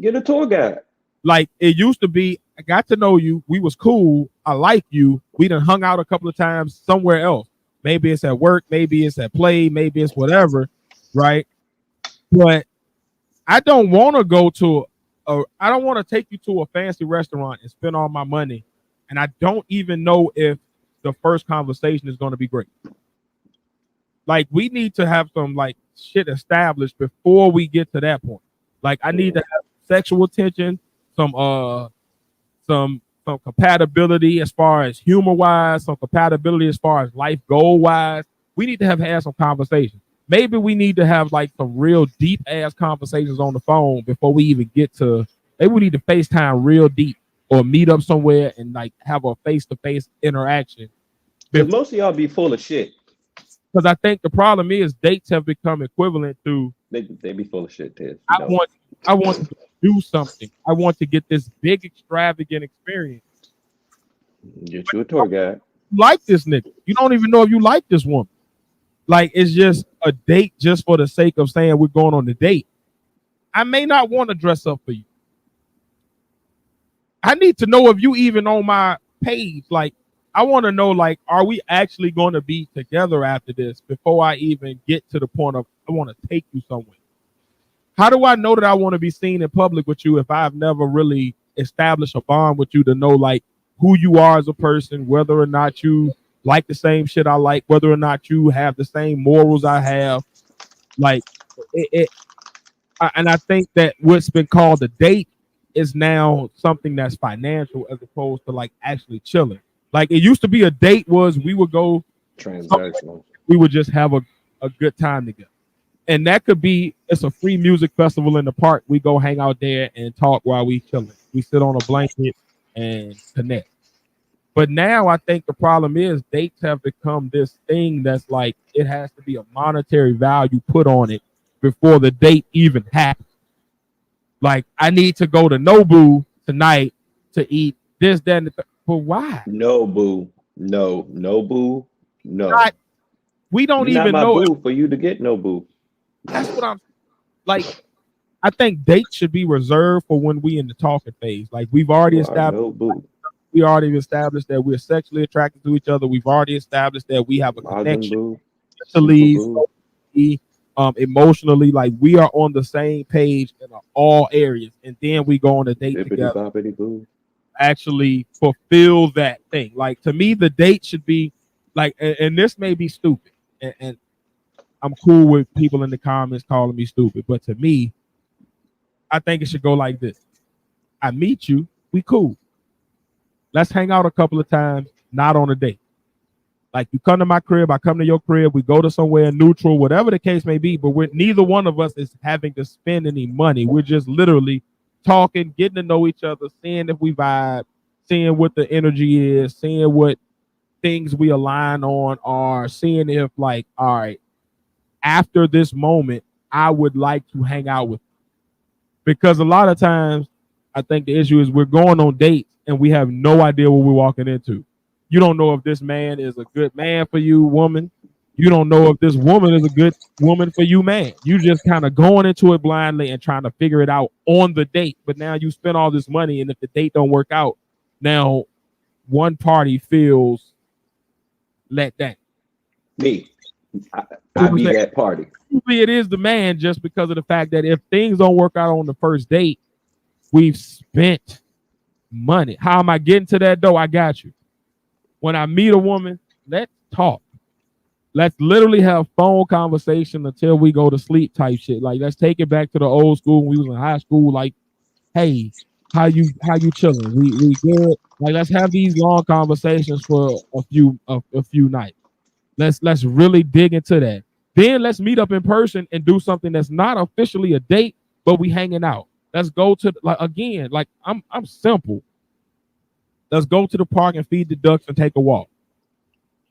B: Get a tour guide.
C: Like it used to be, I got to know you, we was cool, I like you, we done hung out a couple of times somewhere else. Maybe it's at work, maybe it's at play, maybe it's whatever, right? But I don't want to go to I don't want to take you to a fancy restaurant and spend all my money, and I don't even know if the first conversation is going to be great. Like we need to have some like shit established before we get to that point. Like I need to have sexual tension, some compatibility as far as humor wise, some compatibility as far as life goal wise. We need to have had some conversations. Maybe we need to have like some real deep ass conversations on the phone before we even get to. Maybe we need to FaceTime real deep or meet up somewhere and like have a face to face interaction.
B: Because most of y'all be full of shit.
C: Because I think the problem is dates have become equivalent to
B: They be full of shit, Ted.
C: I want to do something. I want to get this big extravagant experience.
B: Get you a tour guide.
C: You like this nigga. You don't even know if you like this woman. Like it's just a date just for the sake of saying we're going on the date. I may not want to dress up for you. I need to know if you even on my page. Like I want to know, like, are we actually going to be together after this before I even get to the point of I want to take you somewhere? How do I know that I want to be seen in public with you if I've never really established a bond with you to know like who you are as a person, whether or not you like the same shit I like, whether or not you have the same morals I have? Like and I think that what's been called a date is now something that's financial as opposed to like actually chilling. Like it used to be a date was we would go
D: Transactional.
C: we would just have a good time together. And that could be it's a free music festival in the park. We go hang out there and talk while we chilling. We sit on a blanket and connect. But now I think the problem is dates have become this thing that's like it has to be a monetary value put on it before the date even happens. Like I need to go to Nobu tonight to eat this, that, and but why?
B: No, boo. No, boo. No.
C: We don't
B: You're
C: even
B: not my
C: know.
B: boo for you to get no boo.
C: That's what I'm like. I think dates should be reserved for when we in the talking phase. Like we've already established.
B: No boo.
C: We already established that we're sexually attracted to each other. We've already established that we have a connection mentally, emotionally. Like we are on the same page in all areas, and then we go on a date together.
B: Boo.
C: Actually fulfill that thing. Like to me, the date should be like, and this may be stupid, and I'm cool with people in the comments calling me stupid, but to me, I think it should go like this: I meet you, we cool. Let's hang out a couple of times, not on a date. Like you come to my crib, I come to your crib, we go to somewhere neutral, whatever the case may be, but neither one of us is having to spend any money. We're just literally talking, getting to know each other, seeing if we vibe, seeing what the energy is, seeing what things we align on are, seeing if like, all right, after this moment, I would like to hang out with. Because a lot of times, I think the issue is we're going on dates and we have no idea what we're walking into. You don't know if this man is a good man for you, woman. You don't know if this woman is a good woman for you, man. You just kind of going into it blindly and trying to figure it out on the date. But now you spend all this money, and if the date don't work out, now one party feels let down.
E: Me, I be that party.
C: Usually it is the man, just because of the fact that if things don't work out on the first date, we've spent money. How am I getting to that though? I got you. When I meet a woman, let's talk. Let's literally have phone conversation until we go to sleep type shit. Like, let's take it back to the old school when we was in high school. Like, hey, how you chilling? We good? Like, let's have these long conversations for a few nights. Let's really dig into that. Then let's meet up in person and do something that's not officially a date, but we hanging out. Let's go to, like, again, like I'm simple. Let's go to the park and feed the ducks and take a walk.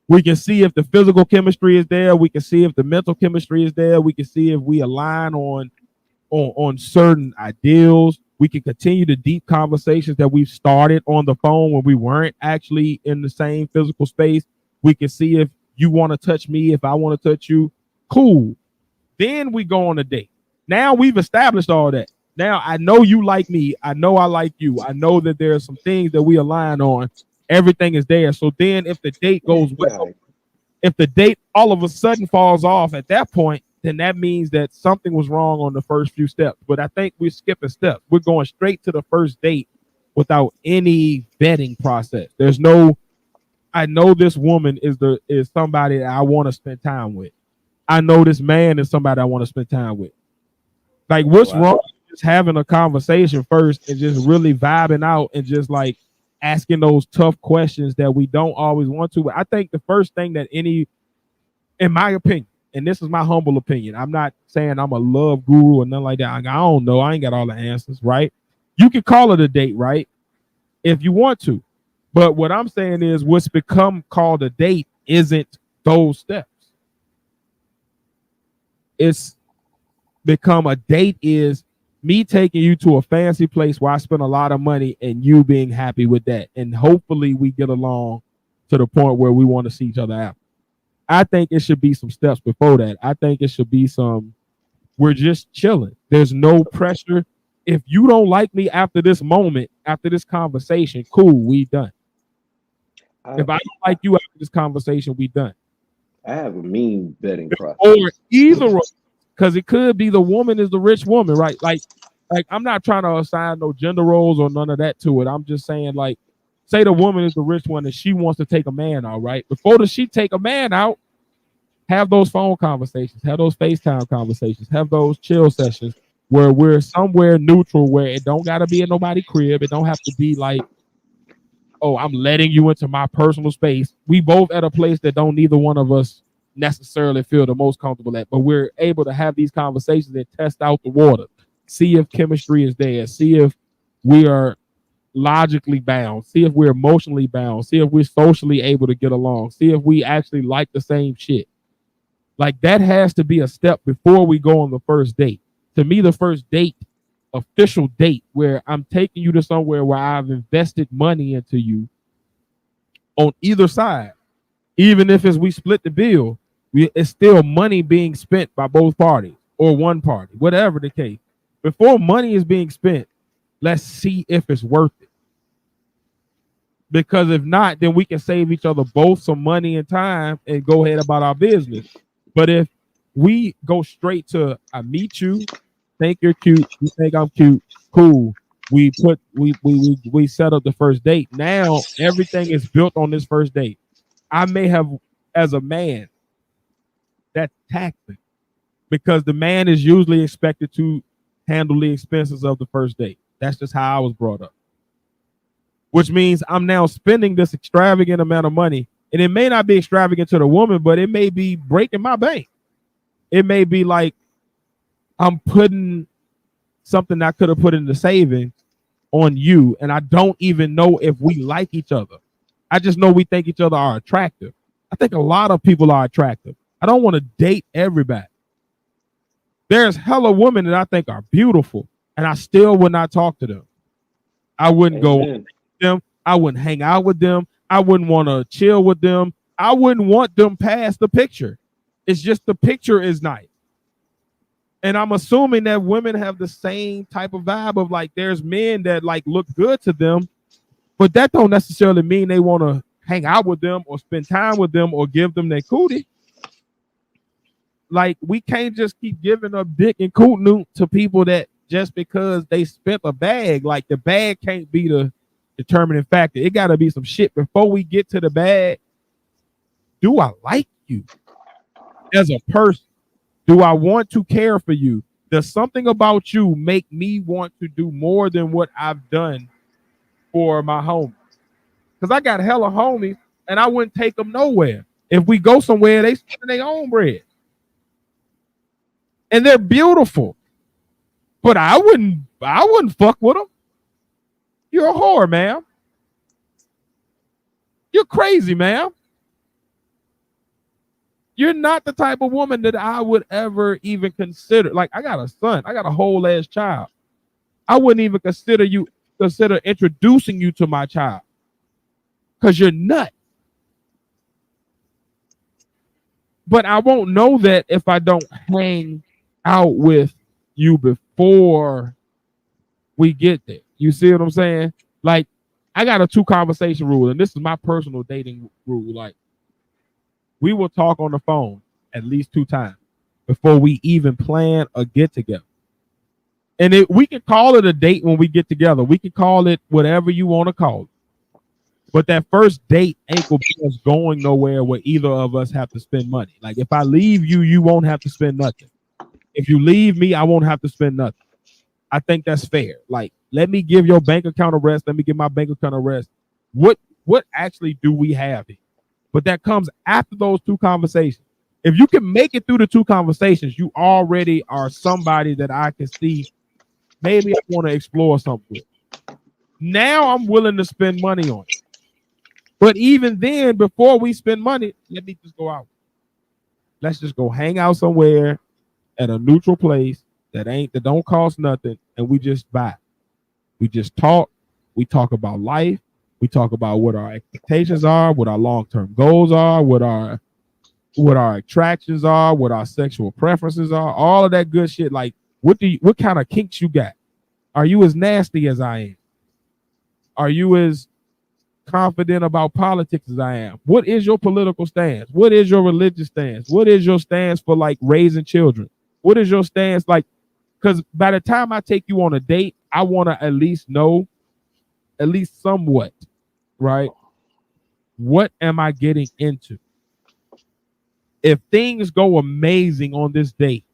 C: We can see if the physical chemistry is there. We can see if the mental chemistry is there. We can see if we align on certain ideals. We can continue the deep conversations that we've started on the phone when we weren't actually in the same physical space. We can see if you want to touch me, if I want to touch you. Cool. Then we go on a date. Now we've established all that. Now I know you like me. I know I like you. I know that there are some things that we align on. Everything is there. So then if the date goes well, if the date all of a sudden falls off at that point, then that means that something was wrong on the first few steps. But I think we're skipping steps. We're going straight to the first date without any vetting process. There's no, I know this woman is somebody that I want to spend time with. I know this man is somebody I want to spend time with. Like, what's wrong with just having a conversation first and just really vibing out and just like asking those tough questions that we don't always want to? I think the first thing that in my opinion, and this is my humble opinion, I'm not saying I'm a love guru or nothing like that. I don't know. I ain't got all the answers, right? You can call it a date, right? If you want to. But what I'm saying is what's become called a date isn't those steps. It's become a date is me taking you to a fancy place where I spend a lot of money and you being happy with that. And hopefully we get along to the point where we want to see each other out. I think it should be some steps before that. I think it should be we're just chilling. There's no pressure. If you don't like me after this moment, after this conversation, cool, we done. If I don't like you after this conversation, we done.
E: I have a mean vetting process.
C: Or either, because it could be the woman is the rich woman, right? Like I'm not trying to assign no gender roles or none of that to it. I'm just saying, like, say the woman is the rich one and she wants to take a man out, right? Before she take a man out, have those phone conversations, have those FaceTime conversations, have those chill sessions where we're somewhere neutral, where it don't got to be in nobody's crib. It don't have to be like, oh, I'm letting you into my personal space. We both at a place that don't neither one of us necessarily feel the most comfortable at, but we're able to have these conversations and test out the water, see if chemistry is there, see if we are logically bound, see if we're emotionally bound, see if we're socially able to get along, see if we actually like the same shit. Like, that has to be a step before we go on the first date. To me, the first date, official date, where I'm taking you to somewhere where I've invested money into you on either side, even if we split the bill, it's still money being spent by both parties or one party, whatever the case. Before money is being spent, let's see if it's worth it. Because if not, then we can save each other both some money and time and go ahead about our business. But if we go straight to, I meet you, think you're cute, you think I'm cute, cool. We set up the first date. Now everything is built on this first date. I may have, as a man, that's taxing, because the man is usually expected to handle the expenses of the first date. That's just how I was brought up. Which means I'm now spending this extravagant amount of money, and it may not be extravagant to the woman, but it may be breaking my bank. It may be like I'm putting something I could have put in the savings on you, and I don't even know if we like each other. I just know we think each other are attractive. I think a lot of people are attractive. I don't want to date everybody. There's hella women that I think are beautiful, and I still would not talk to them. I wouldn't go with
E: Amen.
C: them. I wouldn't hang out with them. I wouldn't want to chill with them. I wouldn't want them past the picture. It's just the picture is nice. And I'm assuming that women have the same type of vibe of like there's men that like look good to them, but that don't necessarily mean they want to hang out with them or spend time with them or give them their cootie. Like we can't just keep giving up dick and cootie to people that just because they spent a bag. Like the bag can't be the determining factor. It got to be some shit before we get to the bag. Do I like you as a person? Do I want to care for you? Does something about you make me want to do more than what I've done for my homies? Because I got hella homies and I wouldn't take them nowhere. If we go somewhere, they spend their own bread. And they're beautiful. But I wouldn't fuck with them. You're a whore, man. You're crazy, man. You're not the type of woman that I would ever even consider. Like, I got a son. I got a whole ass child. I wouldn't even consider introducing you to my child. Because you're nuts. But I won't know that if I don't hang out with you before we get there. You see what I'm saying? Like, I got a 2 conversation rule, and this is my personal dating rule. Like, we will talk on the phone at least 2 times before we even plan a get together. And we can call it a date when we get together. We can call it whatever you want to call it. But that first date ain't gonna be us going nowhere where either of us have to spend money. Like if I leave you, you won't have to spend nothing. If you leave me, I won't have to spend nothing. I think that's fair. Like, let me give your bank account a rest. Let me give my bank account a rest. What actually do we have here? But that comes after those 2 conversations. If you can make it through the 2 conversations, you already are somebody that I can see maybe I want to explore something with. Now I'm willing to spend money on it. But even then, before we spend money, let me just go out. Let's just go hang out somewhere at a neutral place that don't cost nothing, and we just vibe. We just talk. We talk about life. We talk about what our expectations are, what our long-term goals are, what our attractions are, what our sexual preferences are, all of that good shit. Like, what kind of kinks you got? Are you as nasty as I am? Are you as confident about politics as I am? What is your political stance? What is your religious stance? What is your stance for like raising children? What is your stance like? Because by the time I take you on a date, I want to at least know, at least somewhat, right? What am I getting into? If things go amazing on this date,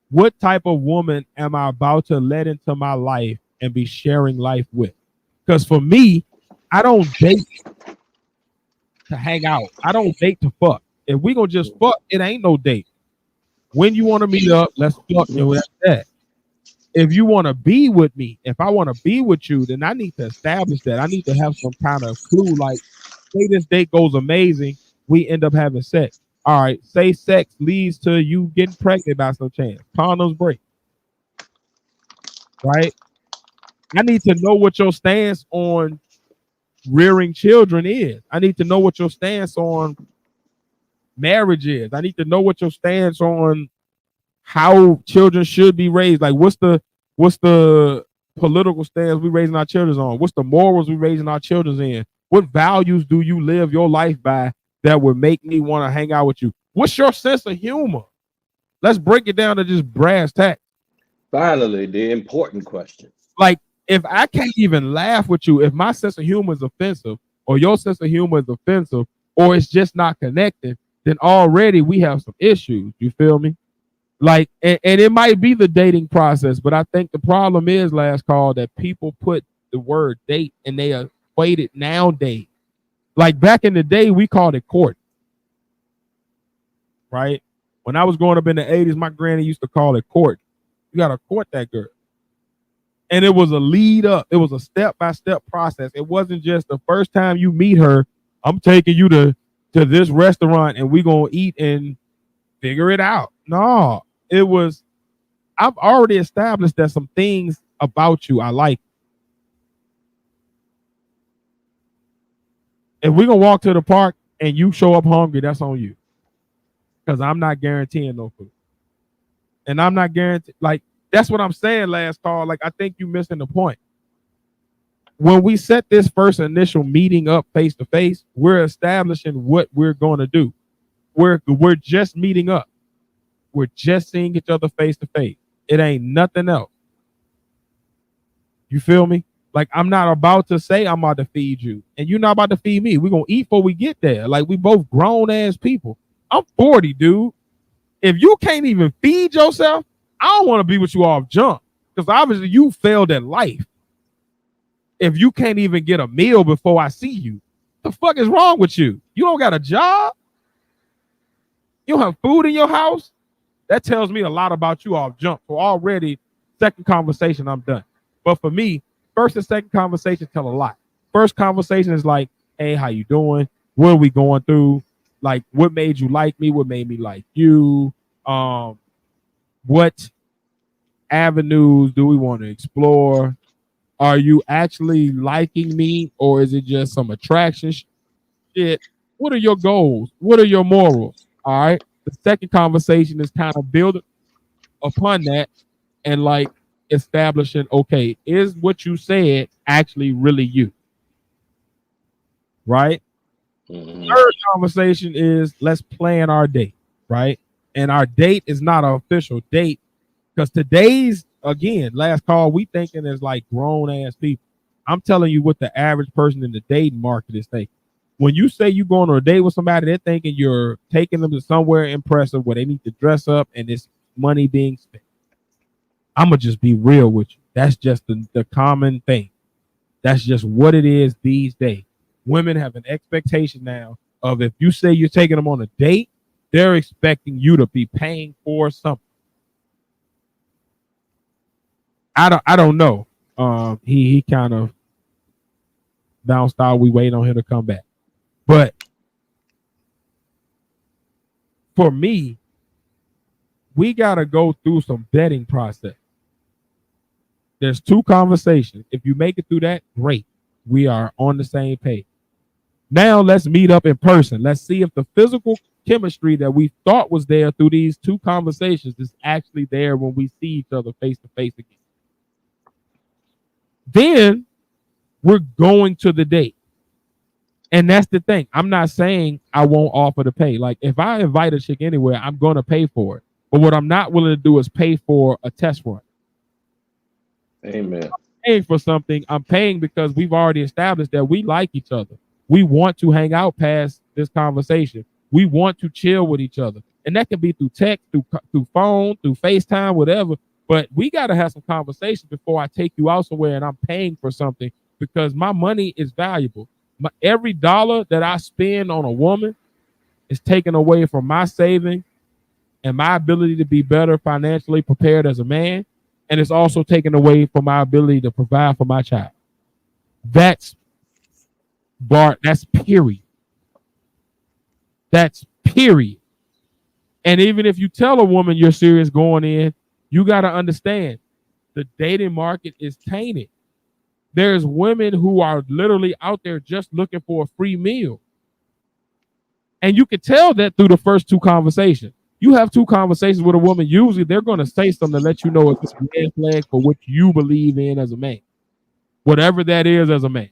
C: what type of woman am I about to let into my life and be sharing life with? Because for me, I don't date to hang out. I don't date to fuck. If we gonna just fuck, it ain't no date. When you want to meet up, let's fuck. And that's that. If you want to be with me, if I want to be with you, then I need to establish that. I need to have some kind of clue. Like, say this date goes amazing, we end up having sex. All right, say sex leads to you getting pregnant by some chance. Condoms break. Right? I need to know what your stance on rearing children is. I need to know what your stance on marriage is. I need to know what your stance on how children should be raised. Like, what's the political stance we raising our children on? What's the morals we raising our children in? What values do you live your life by that would make me want to hang out with you? What's your sense of humor? Let's break it down to just brass tacks.
E: Finally, the important question.
C: Like, if I can't even laugh with you, if my sense of humor is offensive, or your sense of humor is offensive, or it's just not connected, then already we have some issues. You feel me? Like, and it might be the dating process, but I think the problem is, last call, that people put the word date and they equate it nowadays. Like back in the day, we called it court. Right? When I was growing up in the 80s, my granny used to call it court. You got to court that girl. And it was a lead up. It was a step-by-step process. It wasn't just the first time you meet her, I'm taking you to this restaurant and we're going to eat and figure it out. No, it was I've already established that some things about you I like. If we're gonna walk to the park and you show up hungry, that's on you. Because I'm not guaranteeing no food. And I'm not guaranteed, like, that's what I'm saying, last call. Like, I think you're missing the point. When we set this first initial meeting up face to face, we're establishing what we're going to do. We're just meeting up. We're just seeing each other face to face. It ain't nothing else. You feel me? Like, I'm not about to say I'm about to feed you, and you're not about to feed me. We're gonna eat before we get there. Like, we both grown ass people. I'm 40, dude. If you can't even feed yourself, I don't want to be with you off jump, because obviously you failed at life. If you can't even get a meal before I see you, the fuck is wrong with you? You don't got a job? You don't have food in your house? That tells me a lot about you off jump. So already, second conversation, I'm done. But for me, first and second conversation tell a lot. First conversation is like, hey, how you doing? What are we going through? Like, what made you like me? What made me like you? What avenues do we want to explore? Are you actually liking me, or is it just some attraction shit? What are your goals? What are your morals? All right. The second conversation is kind of building upon that and like establishing, okay, is what you said actually really you? Right?
D: Mhm.
C: Third conversation is let's plan our date, right? And our date is not an official date, because today's, again, last call, we thinking is like grown ass people. I'm telling you what the average person in the dating market is thinking. When you say you going on a date with somebody, they're thinking you're taking them to somewhere impressive where they need to dress up and it's money being spent. I'm gonna just be real with you. That's just the common thing. That's just what it is these days. Women have an expectation now of, if you say you're taking them on a date, they're expecting you to be paying for something. I don't know. He kind of bounced out. We wait on him to come back. But for me, we gotta go through some vetting process. There's two conversations. If you make it through that, great. We are on the same page. Now let's meet up in person. Let's see if the physical chemistry that we thought was there through these two conversations is actually there when we see each other face to face again. Then we're going to the date. And that's the thing. I'm not saying I won't offer to pay. Like, if I invite a chick anywhere, I'm going to pay for it. But what I'm not willing to do is pay for a test run.
D: Amen.
C: Paying for something, I'm paying because we've already established that we like each other. We want to hang out past this conversation. We want to chill with each other. And that can be through text, through phone, through FaceTime, whatever. But we got to have some conversation before I take you out somewhere and I'm paying for something, because my money is valuable. Every dollar that I spend on a woman is taken away from my saving and my ability to be better financially prepared as a man. And it's also taken away from my ability to provide for my child. That's period. That's period. And even if you tell a woman you're serious going in, you got to understand the dating market is tainted. There's women who are literally out there just looking for a free meal. And you can tell that through the first two conversations. You have two conversations with a woman, usually they're going to say something to let you know it's a red flag for what you believe in as a man. Whatever that is as a man.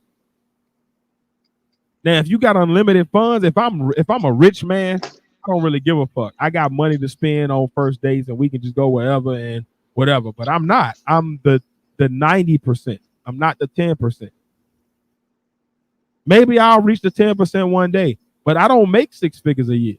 C: Now, if you got unlimited funds, if I'm a rich man, I don't really give a fuck. I got money to spend on first dates and we can just go wherever and whatever. But I'm not. I'm the 90%. I'm not the 10%. Maybe I'll reach the 10% one day, but I don't make six figures a year.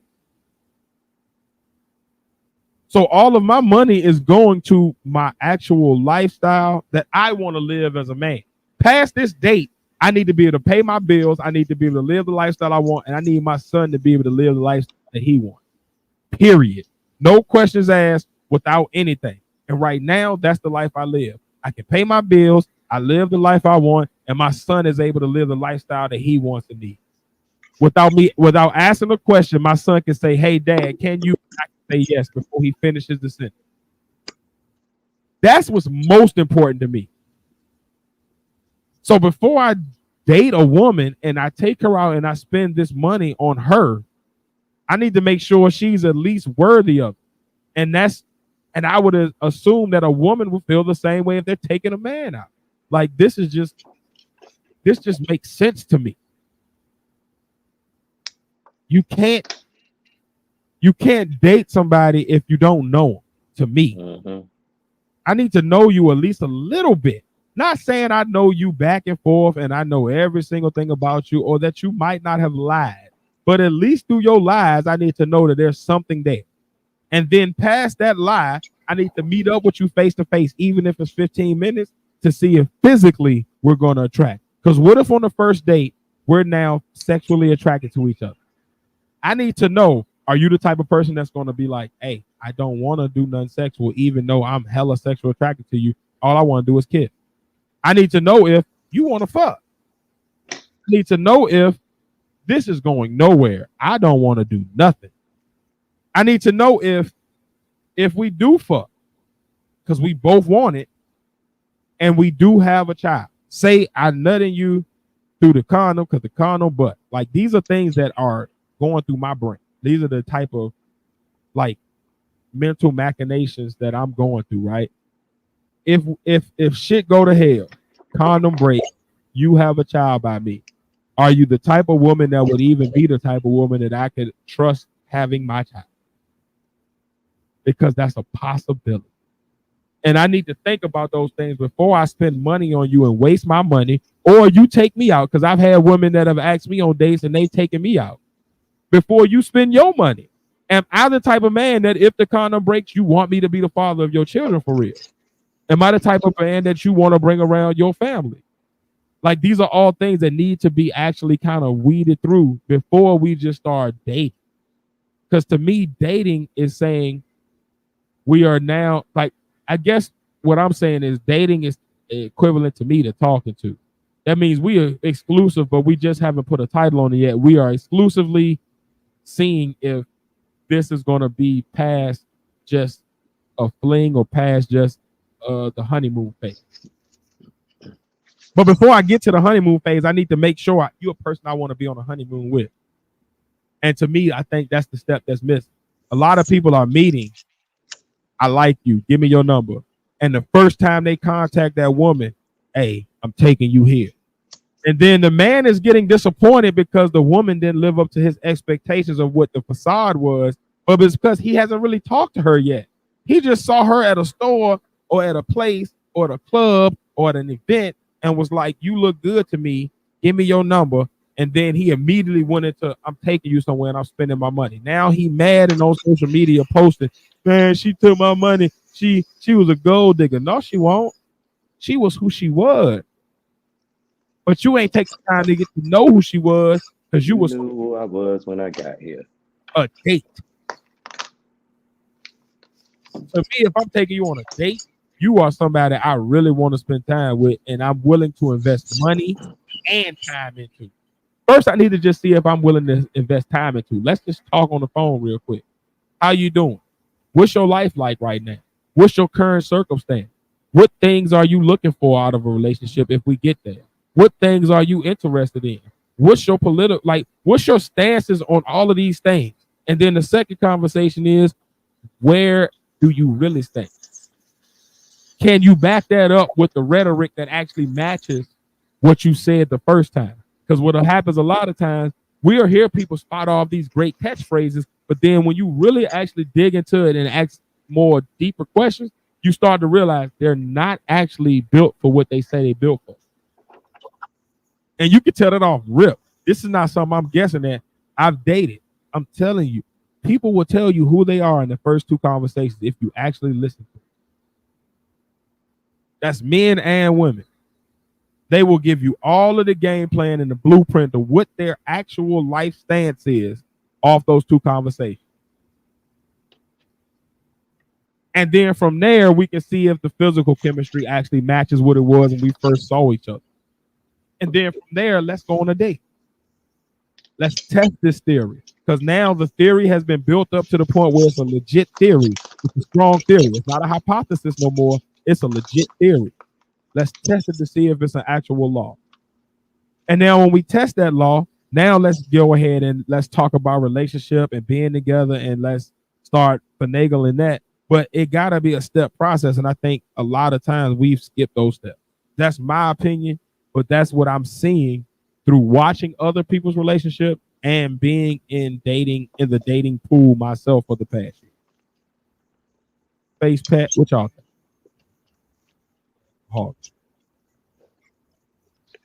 C: So all of my money is going to my actual lifestyle that I want to live as a man. Past this date, I need to be able to pay my bills. I need to be able to live the lifestyle I want, and I need my son to be able to live the lifestyle that he wants. Period. No questions asked, without anything. And right now, that's the life I live. I can pay my bills. I live the life I want, and my son is able to live the lifestyle that he wants to need. Without asking a question, my son can say, "Hey, Dad, can you?" I can say yes before he finishes the sentence. That's what's most important to me. So before I date a woman and I take her out and I spend this money on her, I need to make sure she's at least worthy of it. And I would assume that a woman would feel the same way if they're taking a man out. Like this just makes sense to me. You can't date somebody if you don't know them, to me.
E: Mm-hmm.
C: I need to know you at least a little bit. Not saying I know you back and forth and I know every single thing about you or that you might not have lied. But at least through your lies, I need to know that there's something there. And then past that lie, I need to meet up with you face to face, even if it's 15 minutes, to see if physically we're going to attract. Because what if on the first date, we're now sexually attracted to each other? I need to know, are you the type of person that's going to be like, hey, I don't want to do nothing sexual, even though I'm hella sexual attracted to you. All I want to do is kiss. I need to know if you want to fuck. I need to know if this is going nowhere. I don't want to do nothing. I need to know if we do fuck, because we both want it, and we do have a child. Say I nutting you through the condom because the condom butt. Like these are things that are going through my brain. These are the type of like mental machinations that I'm going through, right? If shit go to hell, condom break, you have a child by me. Are you the type of woman that would even be the type of woman that I could trust having my child? Because that's a possibility. And I need to think about those things before I spend money on you and waste my money, or you take me out, because I've had women that have asked me on dates and they've taken me out before you spend your money. Am I the type of man that if the condom breaks, you want me to be the father of your children for real? Am I the type of man that you want to bring around your family? Like these are all things that need to be actually kind of weeded through before we just start dating. Because to me, dating is saying we are now, like, I guess what I'm saying is dating is equivalent to me to talking to. That means we are exclusive, but we just haven't put a title on it yet. We are exclusively seeing if this is going to be past just a fling or past just the honeymoon phase. But before I get to the honeymoon phase, I need to make sure you're a person I want to be on a honeymoon with. And to me, I think that's the step that's missing. A lot of people are meeting. I like you. Give me your number. And the first time they contact that woman, hey, I'm taking you here. And then the man is getting disappointed because the woman didn't live up to his expectations of what the facade was, but it's because he hasn't really talked to her yet. He just saw her at a store or at a place or at a club or at an event and was like, you look good to me. Give me your number. And then he immediately went into, I'm taking you somewhere and I'm spending my money. Now he mad and on social media posting, man, she took my money. She was a gold digger. No, she won't. She was who she was. But you ain't taking time to get to know who she was because you was
E: knew who I was when I got here.
C: A date. To me, if I'm taking you on a date, you are somebody I really want to spend time with, and I'm willing to invest money and time into. First, I need to just see if I'm willing to invest time into. Let's just talk on the phone real quick. How you doing? What's your life like right now? What's your current circumstance? What things are you looking for out of a relationship if we get there? What things are you interested in? What's your what's your stances on all of these things? And then the second conversation is, where do you really stand? Can you back that up with the rhetoric that actually matches what you said the first time? Because what happens a lot of times, we'll hear people spot off these great catchphrases, but then when you really actually dig into it and ask more deeper questions, you start to realize they're not actually built for what they say they built for. And you can tell that off rip. This is not something I'm guessing at. I've dated. I'm telling you, people will tell you who they are in the first two conversations if you actually listen to them. That's men and women. They will give you all of the game plan and the blueprint of what their actual life stance is off those two conversations. And then from there, we can see if the physical chemistry actually matches what it was when we first saw each other. And then from there, let's go on a date. Let's test this theory. Because now the theory has been built up to the point where it's a legit theory. It's a strong theory. It's not a hypothesis no more. It's a legit theory. Let's test it to see if it's an actual law. And now when we test that law, now let's go ahead and let's talk about relationship and being together, and let's start finagling that. But it gotta be a step process. And I think a lot of times we've skipped those steps. That's my opinion, but that's what I'm seeing through watching other people's relationship and being in the dating pool myself for the past year. Face Pat, what y'all think? Hard.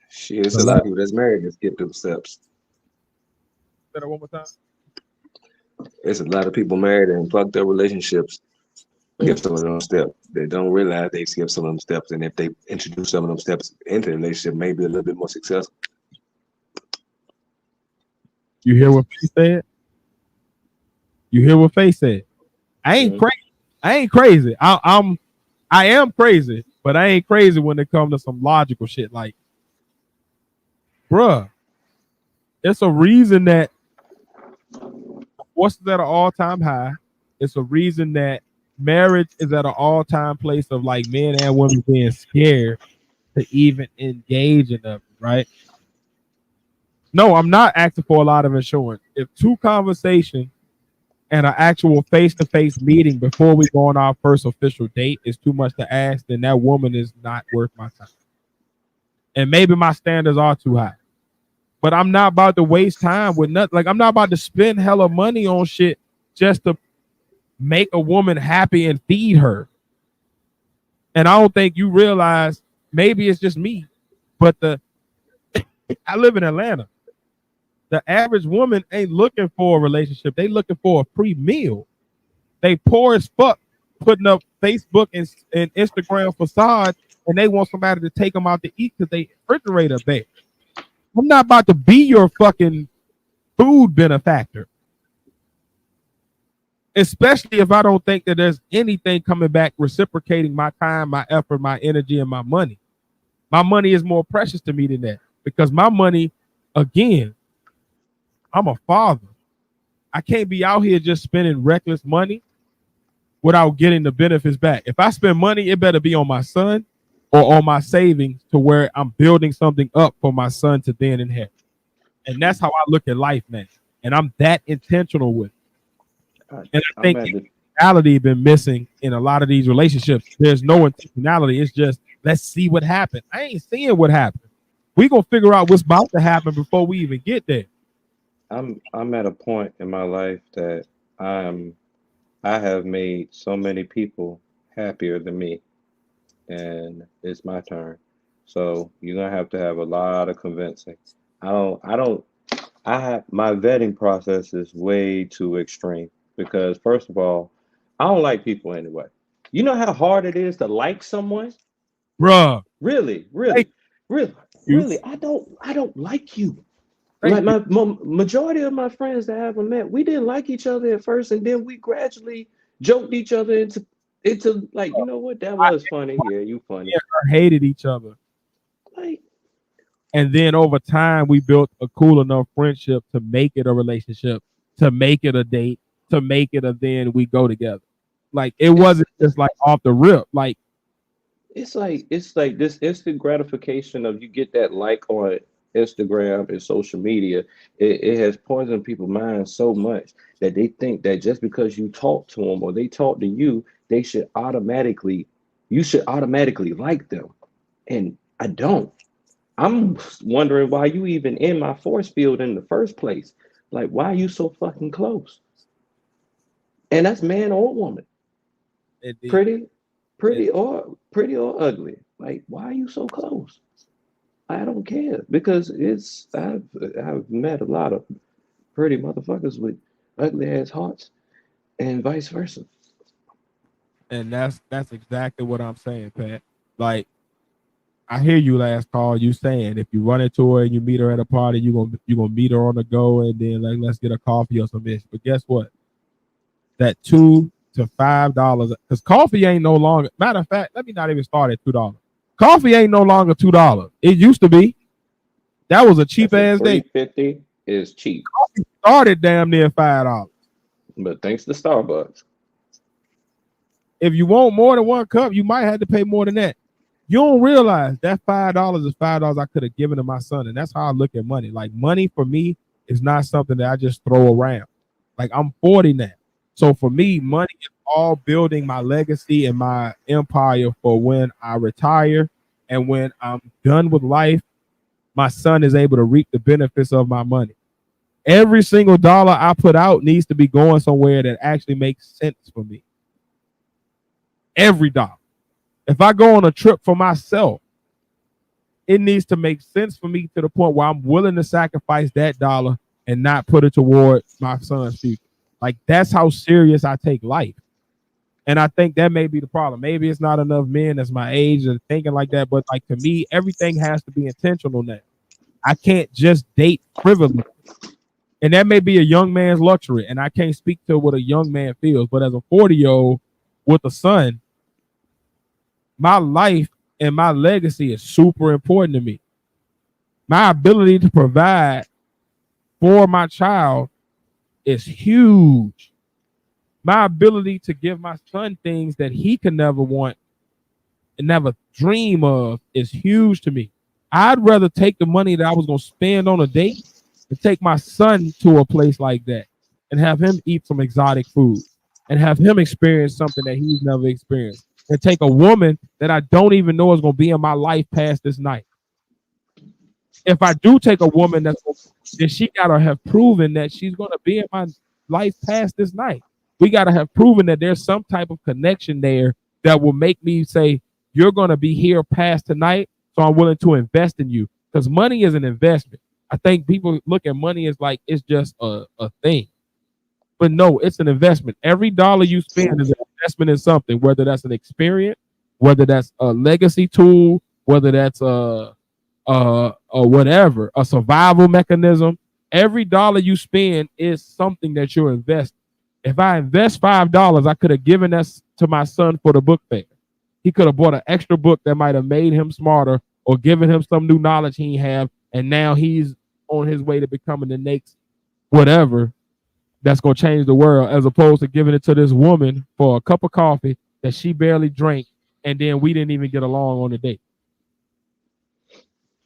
D: Shit, it's a lot of people that's married that skip them steps.
C: Say that one more time.
D: It's a lot of people married and fucked their relationships. Skip some of them steps. They don't realize they skip some of them steps, and if they introduce some of them steps into the relationship, maybe a little bit more successful.
C: You hear what Faye said? You hear what Faye said? I ain't crazy. I ain't crazy. I am crazy, but I ain't crazy when it comes to some logical shit. Like, bruh, it's a reason that divorce is at an all-time high. It's a reason that marriage is at an all-time place of like men and women being scared to even engage in them, right? No, I'm not asking for a lot of insurance. If two conversations and an actual face-to-face meeting before we go on our first official date is too much to ask, then that woman is not worth my time. And maybe my standards are too high. But I'm not about to waste time with nothing. Like, I'm not about to spend hella money on shit just to make a woman happy and feed her. And I don't think you realize, maybe it's just me, but I live in Atlanta. The average woman ain't looking for a relationship. They looking for a free meal. They poor as fuck putting up Facebook and Instagram facade, and they want somebody to take them out to eat because they refrigerator bare. I'm not about to be your fucking food benefactor. Especially if I don't think that there's anything coming back reciprocating my time, my effort, my energy, and my money. My money is more precious to me than that, because my money, again, I'm a father. I can't be out here just spending reckless money without getting the benefits back. If I spend money, it better be on my son or on my savings to where I'm building something up for my son to then inherit. And that's how I look at life now. And I'm that intentional with it. And I think intentionality been missing in a lot of these relationships. There's no intentionality. It's just, let's see what happened. I ain't seeing what happened. We gonna figure out what's about to happen before we even get there.
F: I'm at a point in my life that I have made so many people happier than me, and it's my turn. So you're gonna have to have a lot of convincing. I have my vetting process is way too extreme, because first of all, I don't like people anyway. You know how hard it is to like someone?
C: Bruh.
F: Really, I don't like you. Like my majority of my friends that I haven't met, we didn't like each other at first, and then we gradually joked each other into like, you know what, that was funny. Yeah, you funny.
C: Hated each other.
F: Like,
C: and then over time, we built a cool enough friendship to make it a relationship, to make it a date, to make it a then we go together. Like, it wasn't just like off the rip. Like,
F: it's like this instant gratification of you get that like on Instagram and social media. It has poisoned people's minds so much that they think that just because you talk to them or they talk to you, you should automatically like them. And I don't. I'm wondering why you even in my force field in the first place. Like, why are you so fucking close? And that's man or woman. Pretty or ugly. Like, why are you so close? I don't care, because I've met a lot of pretty motherfuckers with ugly ass hearts, and vice versa.
C: And that's exactly what I'm saying, Pat. Like, I hear you last call. You saying if you run into her and you meet her at a party, you gonna meet her on the go, and then like, let's get a coffee or some bitch. But guess what? That $2 to $5, because coffee ain't no longer. Matter of fact, let me not even start at $2. Coffee ain't no longer $2. It used to be. That was a cheap ass date.
F: $3.50 is cheap.
C: Coffee started damn near $5.
F: But thanks to Starbucks.
C: If you want more than one cup, you might have to pay more than that. You don't realize that $5 is $5 I could have given to my son. And that's how I look at money. Like money for me is not something that I just throw around. Like I'm 40 now. So for me, money is all building my legacy and my empire for when I retire and when I'm done with life, my son is able to reap the benefits of my money. Every single dollar I put out needs to be going somewhere that actually makes sense for me. Every dollar. If I go on a trip for myself, it needs to make sense for me to the point where I'm willing to sacrifice that dollar and not put it toward my son's future. Like that's how serious I take life. And I think that may be the problem. Maybe it's not enough men that's my age and thinking like that. But like to me, everything has to be intentional now. I can't just date frivolous. And that may be a young man's luxury. And I can't speak to what a young man feels. But as a 40-year-old with a son, my life and my legacy is super important to me. My ability to provide for my child is huge. My ability to give my son things that he can never want and never dream of is huge to me. I'd rather take the money that I was going to spend on a date and take my son to a place like that and have him eat some exotic food and have him experience something that he's never experienced. And take a woman that I don't even know is going to be in my life past this night. If I do take a woman then she got to have proven that she's going to be in my life past this night. We got to have proven that there's some type of connection there that will make me say, you're going to be here past tonight, so I'm willing to invest in you. Because money is an investment. I think people look at money as like it's just a thing. But no, it's an investment. Every dollar you spend is an investment in something, whether that's an experience, whether that's a legacy tool, whether that's a whatever, a survival mechanism. Every dollar you spend is something that you're investing. If I invest $5, I could have given that to my son for the book fair. He could have bought an extra book that might have made him smarter or given him some new knowledge he have, and now he's on his way to becoming the next whatever that's going to change the world, as opposed to giving it to this woman for a cup of coffee that she barely drank, and then we didn't even get along on the date.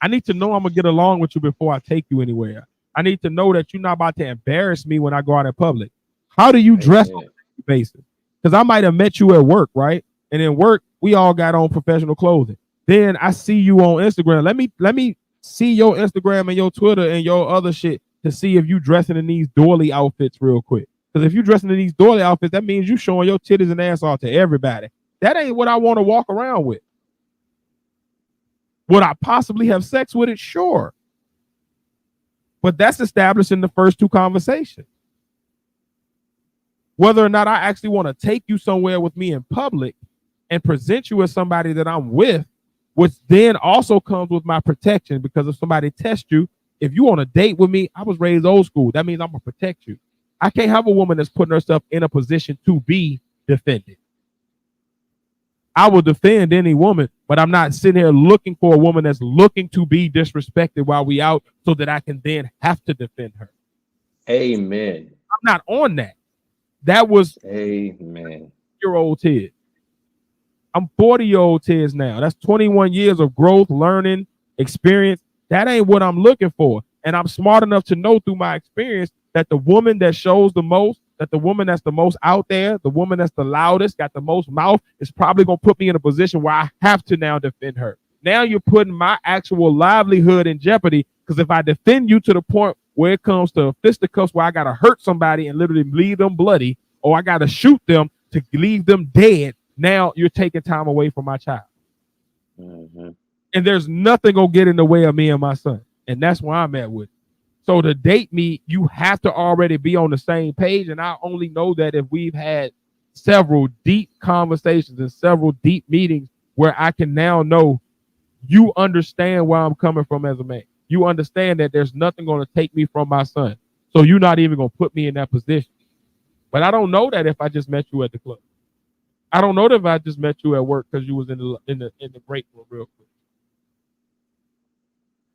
C: I need to know I'm going to get along with you before I take you anywhere. I need to know that you're not about to embarrass me when I go out in public. How do you dress on a basis? Because I might have met you at work, right? And in work, we all got on professional clothing. Then I see you on Instagram. Let me see your Instagram and your Twitter and your other shit to see if you dressing in these doily outfits real quick. Because if you dressing in these doily outfits, that means you showing your titties and ass off to everybody. That ain't what I want to walk around with. Would I possibly have sex with it? Sure. But that's established in the first two conversations. Whether or not I actually want to take you somewhere with me in public and present you as somebody that I'm with, which then also comes with my protection, because if somebody tests you, if you on a date with me, I was raised old school. That means I'm going to protect you. I can't have a woman that's putting herself in a position to be defended. I will defend any woman, but I'm not sitting here looking for a woman that's looking to be disrespected while we out so that I can then have to defend her.
F: Amen.
C: I'm not on that. That was
F: Amen.
C: Year-old Tiz. I'm 40-year-old Tiz now. That's 21 years of growth, learning, experience. That ain't what I'm looking for. And I'm smart enough to know through my experience that the woman that shows the most, that the woman that's the most out there, the woman that's the loudest, got the most mouth, is probably going to put me in a position where I have to now defend her. Now you're putting my actual livelihood in jeopardy, because if I defend you to the point where it comes to fisticuffs where I got to hurt somebody and literally leave them bloody, or I got to shoot them to leave them dead, now you're taking time away from my child.
F: Mm-hmm.
C: And there's nothing going to get in the way of me and my son. And that's where I'm at with it. So to date me, you have to already be on the same page. And I only know that if we've had several deep conversations and several deep meetings where I can now know you understand where I'm coming from as a man. You understand that there's nothing going to take me from my son. So you're not even going to put me in that position. But I don't know that if I just met you at the club. I don't know that if I just met you at work because you was in the break room real quick.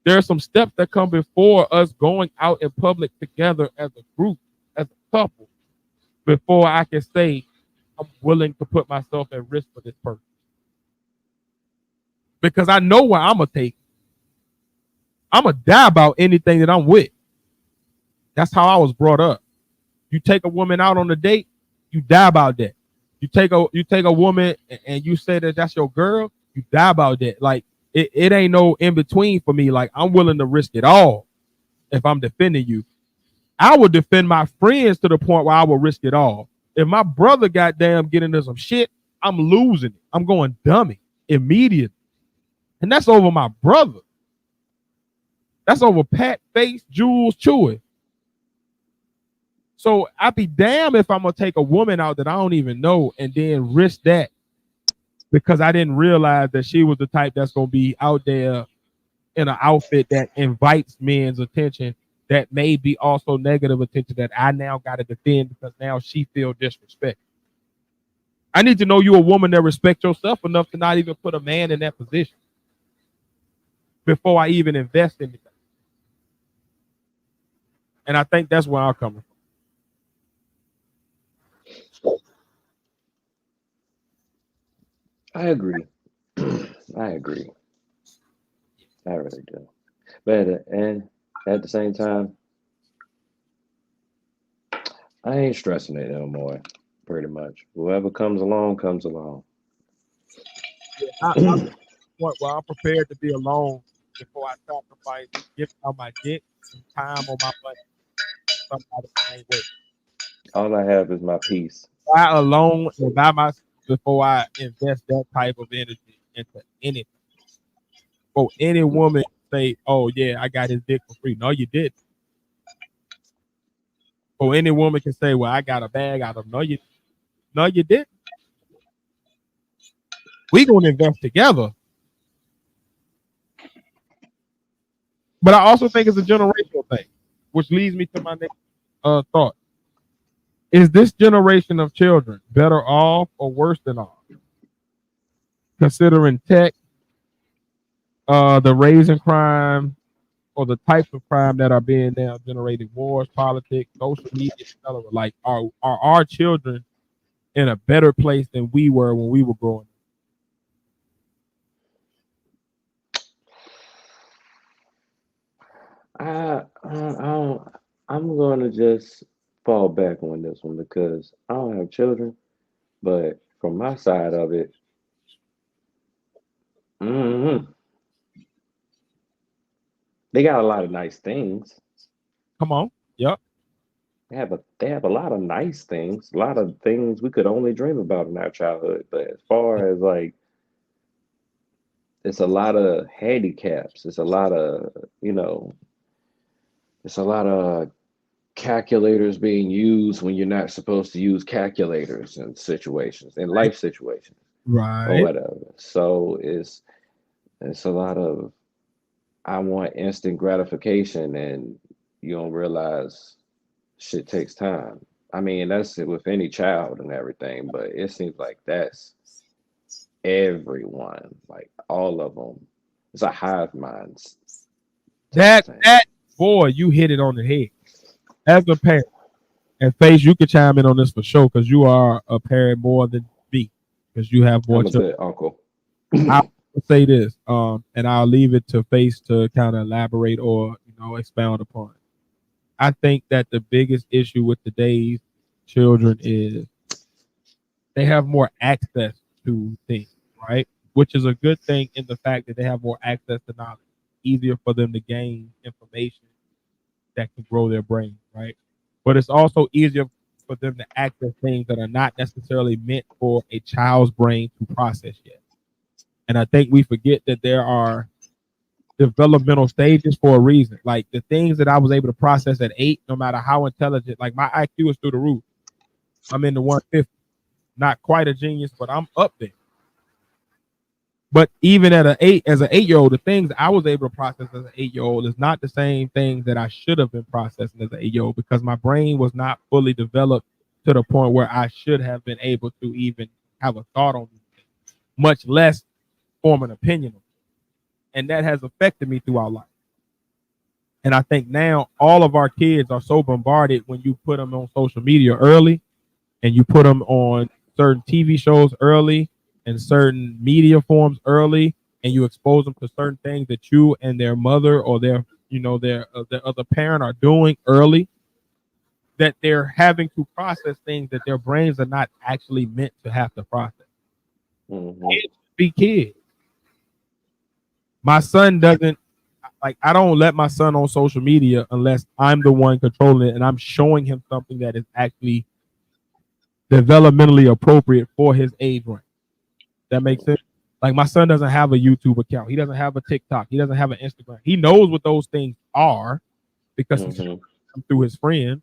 C: There are some steps that come before us going out in public together as a group, as a couple, before I can say, I'm willing to put myself at risk for this person. Because I know where I'm going to take. I'm going to die about anything that I'm with. That's how I was brought up. You take a woman out on a date, you die about that. You take a woman and you say that that's your girl, you die about that. Like it ain't no in between for me. Like I'm willing to risk it all if I'm defending you. I would defend my friends to the point where I will risk it all. If my brother goddamn get into some shit, I'm losing it. I'm going dummy immediately. And that's over my brother. That's over Pat, Face, Jules, Chewy. So I'd be damned if I'm gonna take a woman out that I don't even know and then risk that because I didn't realize that she was the type that's gonna be out there in an outfit that invites men's attention, that may be also negative attention that I now gotta defend because now she feels disrespected. I need to know you a woman that respects yourself enough to not even put a man in that position before I even invest in anything. And I think that's where I'm coming from.
F: I agree. I agree. I really do. But and at the same time, I ain't stressing it no more. Pretty much, whoever comes along, comes along.
C: I'm at the point where I'm prepared to be alone before I sacrifice giving out my dick and time on my money. Somebody ain't with.
F: All I have is my peace.
C: Why alone and by myself before I invest that type of energy into anything? For any woman say, "Oh yeah, I got his dick for free." No, you didn't. Or any woman can say, "Well, I got a bag out of." No, you didn't. We gonna invest together. But I also think it's a generational thing, which leads me to my next thought. Is this generation of children better off or worse than off? Considering tech, the raising crime, or the types of crime that are being now generated, wars, politics, social media, etc. Like, are our children in a better place than we were when we were growing
F: I'm going to just fall back on this one because I don't have children, but from my side of it, mhm, they got a lot of nice things.
C: Come on. Yep.
F: They have a lot of nice things, a lot of things we could only dream about in our childhood. But as far as like, it's a lot of handicaps. It's a lot of, it's a lot of calculators being used when you're not supposed to use calculators in situations, in life situations or
C: Right.
F: whatever. So it's a lot of I want instant gratification, and you don't realize shit takes time. I mean, that's it with any child and everything, but it seems like that's everyone, like all of them. It's a hive mind type thing.
C: That boy, you hit it on the head. As a parent, and Face, you can chime in on this for sure because you are a parent more than me because you have more
F: I'm a
C: children.
F: good uncle.
C: I will say this, and I'll leave it to Face to kind of elaborate or expound upon. I think that the biggest issue with today's children is they have more access to things, right? Which is a good thing in the fact that they have more access to knowledge, easier for them to gain information that can grow their brain, right? But it's also easier for them to access things that are not necessarily meant for a child's brain to process yet. And I think we forget that there are developmental stages for a reason. Like the things that I was able to process at 8, no matter how intelligent, like my IQ is through the roof. I'm in the 150. Not quite a genius, but I'm up there. But even at as an 8-year-old, the things I was able to process as an 8-year-old is not the same things that I should have been processing as an 8-year-old because my brain was not fully developed to the point where I should have been able to even have a thought on these things, much less form an opinion on it. And that has affected me throughout life. And I think now all of our kids are so bombarded when you put them on social media early and you put them on certain TV shows early and certain media forms early, and you expose them to certain things that you and their mother or their their other parent are doing early, that they're having to process things that their brains are not actually meant to have to process. Kids be kids. My son doesn't like. I don't let my son on social media unless I'm the one controlling it and I'm showing him something that is actually developmentally appropriate for his age range. That makes sense. Like my son doesn't have a YouTube account. He doesn't have a TikTok. He doesn't have an Instagram. He knows what those things are because he's them through his friends.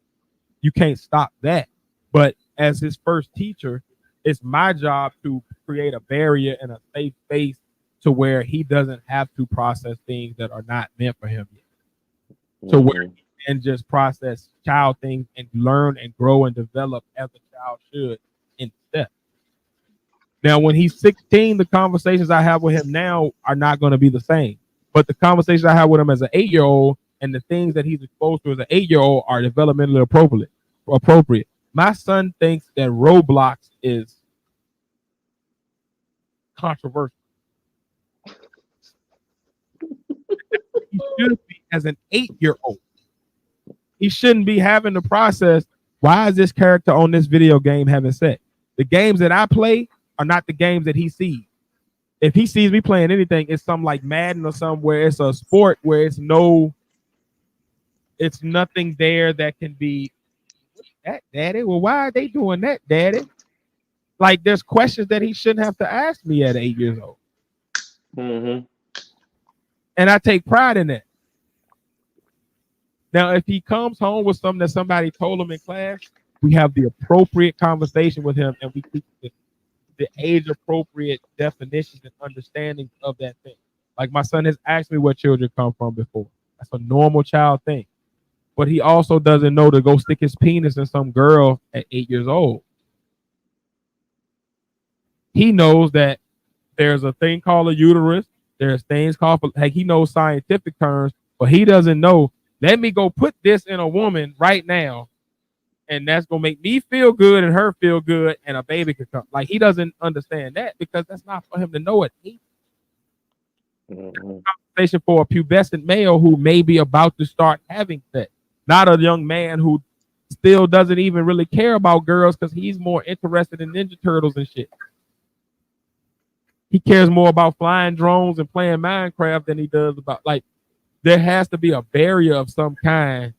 C: You can't stop that. But as his first teacher, it's my job to create a barrier and a safe space to where he doesn't have to process things that are not meant for him yet. To where he can just process child things and learn and grow and develop as a child should in steps. Now, when he's 16, the conversations I have with him now are not going to be the same. But the conversations I have with him as an 8-year-old and the things that he's exposed to as an 8-year-old are developmentally appropriate. My son thinks that Roblox is controversial. He should be as an 8-year-old. He shouldn't be having to process, why is this character on this video game having sex? The games that I play are not the games that he sees. If he sees me playing anything, it's something like Madden or something where it's a sport where it's nothing there that can be that, daddy. Well, why are they doing that, daddy? Like there's questions that he shouldn't have to ask me at 8 years old. And I take pride in that. Now, if he comes home with something that somebody told him in class, we have the appropriate conversation with him and we keep the age appropriate definitions and understandings of that thing. Like my son has asked me where children come from before. That's a normal child thing. But he also doesn't know to go stick his penis in some girl at 8 years old. He knows that there's a thing called a uterus. There's things called, like he knows scientific terms, but he doesn't know, let me go put this in a woman right now, and that's going to make me feel good and her feel good, and a baby could come. Like he doesn't understand that because that's not for him to know at 8. Conversation for a pubescent male who may be about to start having sex, not a young man who still doesn't even really care about girls because he's more interested in Ninja Turtles and shit. He cares more about flying drones and playing Minecraft than he does about, like, there has to be a barrier of some kind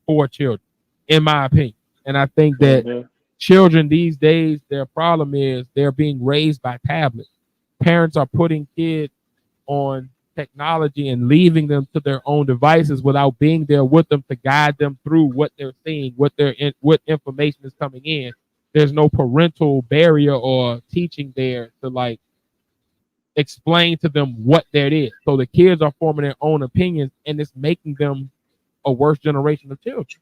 C: for children, in my opinion. And I think that children these days, their problem is they're being raised by tablets. Parents are putting kids on technology and leaving them to their own devices without being there with them to guide them through what they're seeing, what information is coming in. There's no parental barrier or teaching there to like explain to them what that is. So the kids are forming their own opinions, and it's making them a worse generation of children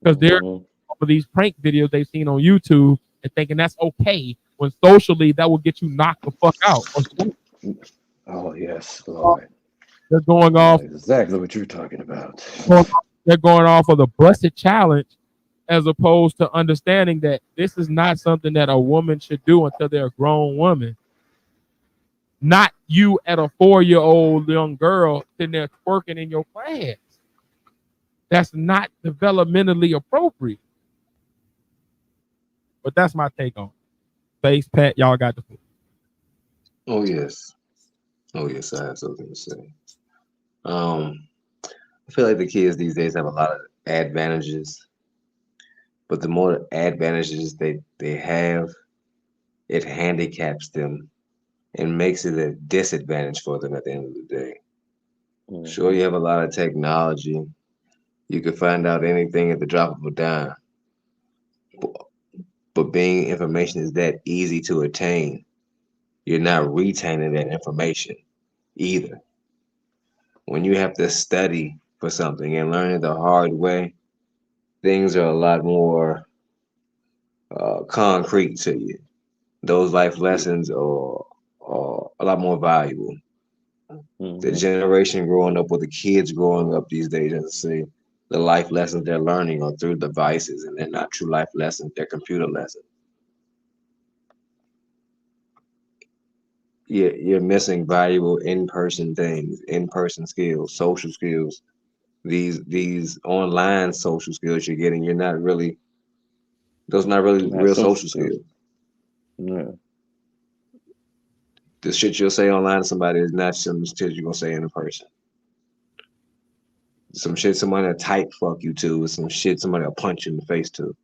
C: because they're over these prank videos they've seen on YouTube and thinking that's okay when socially that will get you knocked the fuck out.
F: Oh yes, Lord.
C: They're going off
F: exactly what you're talking about.
C: They're going off of the busted challenge as opposed to understanding that this is not something that a woman should do until they're a grown woman. Not you at a 4-year-old young girl sitting there twerking in your class. That's not developmentally appropriate. But that's my take on it. Face Pat, y'all got the food.
D: Oh yes. I have something to say. I feel like the kids these days have a lot of advantages, but the more advantages they have, it handicaps them and makes it a disadvantage for them at the end of the day. Sure, you have a lot of technology. You can find out anything at the drop of a dime. But being information is that easy to attain, you're not retaining that information either. When you have to study for something and learn it the hard way, things are a lot more concrete to you. Those life lessons are a lot more valuable. The generation growing up, or the kids growing up these days, as I say, the life lessons they're learning are through devices, and they're not true life lessons, they're computer lessons. you're missing valuable in-person things, in-person skills, social skills. These online social skills you're getting, you're not really those not really
F: Not
D: real
F: social
D: social
F: skills.
D: skills.
F: Yeah.
D: The shit you'll say online to somebody is not some shit you're gonna say in person. Some shit somebody will type fuck you to, is some shit somebody will punch you in the face to.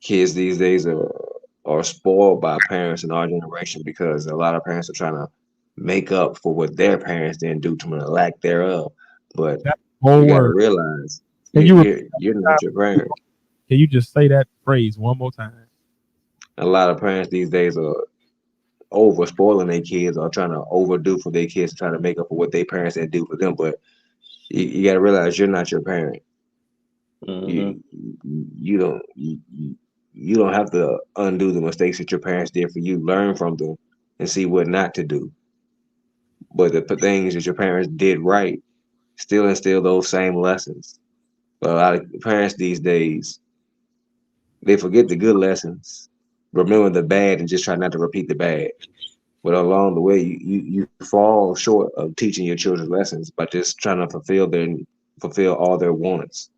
D: Kids these days are spoiled by parents in our generation because a lot of parents are trying to make up for what their parents didn't do to them, the lack thereof. But
C: That whole
D: you got to
C: word.
D: realize
C: Can you
D: you're not your parent.
C: can you just say that phrase one more time?
D: A lot of parents these days are over spoiling their kids or trying to overdo for their kids to try to make up for what their parents didn't do for them. But you got to realize you're not your parent.
F: Mm-hmm.
D: You don't have to undo the mistakes that your parents did for you. Learn from them and see what not to do. But the things that your parents did right, still instill those same lessons. But a lot of parents these days, they forget the good lessons, remember the bad, and just try not to repeat the bad. But along the way, you fall short of teaching your children lessons by just trying to fulfill all their wants.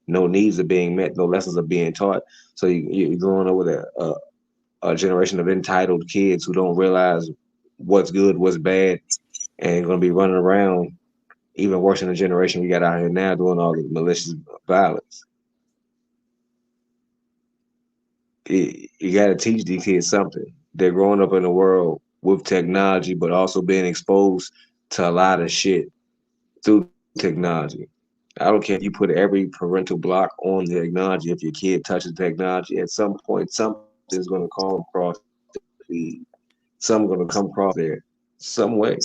D: No needs are being met, no lessons are being taught. So you're growing up with a generation of entitled kids who don't realize what's good, what's bad, and going to be running around even worse than the generation we got out here now doing all the malicious violence. You got to teach these kids something. They're growing up in a world with technology, but also being exposed to a lot of shit through technology. I don't care if you put every parental block on the technology. If your kid touches technology, at some point, something's going to come across the feed. Something's going to come across there some way.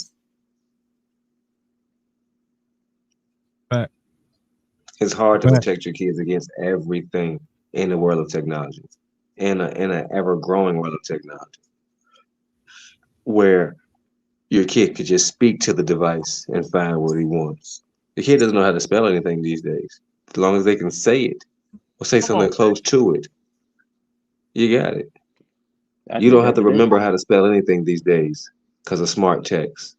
C: Fact.
D: It's hard to
C: Fact.
D: protect your kids against everything in the world of technology, in an ever growing world of technology, where your kid could just speak to the device and find what he wants. The kid doesn't know how to spell anything these days. As long as they can say it or say
C: Come
D: something
C: on.
D: close to it, you got it.
F: I
D: You
F: did
D: don't have
F: that
D: to
F: today.
D: remember how to spell anything these days because of smart text.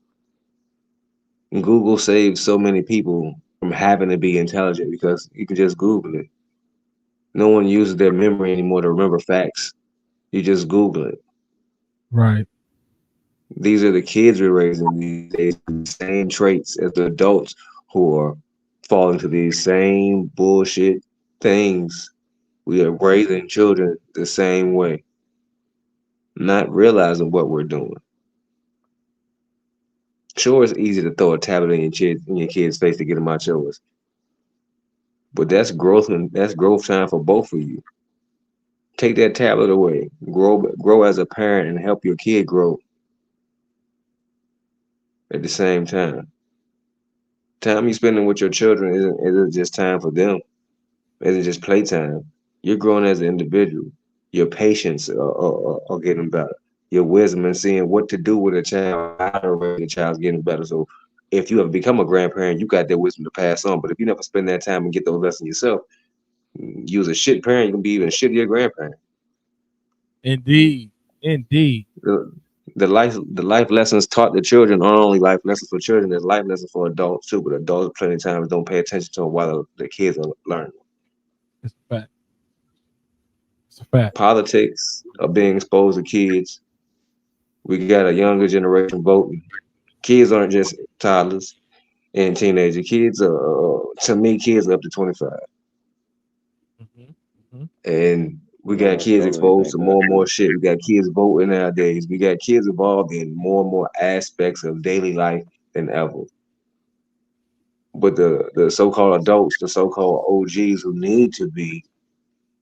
D: And Google saves so many people from having to be intelligent because you can just Google it. No one uses their memory anymore to remember facts. You just Google it.
C: Right.
D: These are the kids we're raising these days, the same traits as the adults who are falling to these same bullshit things. We are raising children the same way, not realizing what we're doing. Sure, it's easy to throw a tablet in your kid's face to get them out yours, but that's growth and that's growth time for both of you. Take that tablet away, grow as a parent, and help your kid grow at the same time. Time you spending with your children isn't just time for them. It isn't just playtime. You're growing as an individual. Your patience are getting better. Your wisdom and seeing what to do with a child, how to raise a child is getting better. So if you have become a grandparent, you got that wisdom to pass on. But if you never spend that time and get those lessons yourself, you as a shit parent, you can be even shittier grandparent.
C: Indeed. Indeed.
D: The life lessons taught the children aren't only life lessons for children, there's life lessons for adults too, but adults plenty of times don't pay attention to them while the kids are learning.
C: It's a fact. It's a fact.
D: Politics are being exposed to kids. We got a younger generation voting. Kids aren't just toddlers and teenager. Kids are, to me, kids up to 25.
C: Mm-hmm.
D: And we got
F: Yeah, I
D: kids
F: totally
D: exposed
F: think
D: to
F: that
D: more and more
F: too.
D: shit. We got kids voting nowadays. We got kids involved in more and more aspects of daily life than ever. But the so-called adults, the so-called OGs who need to be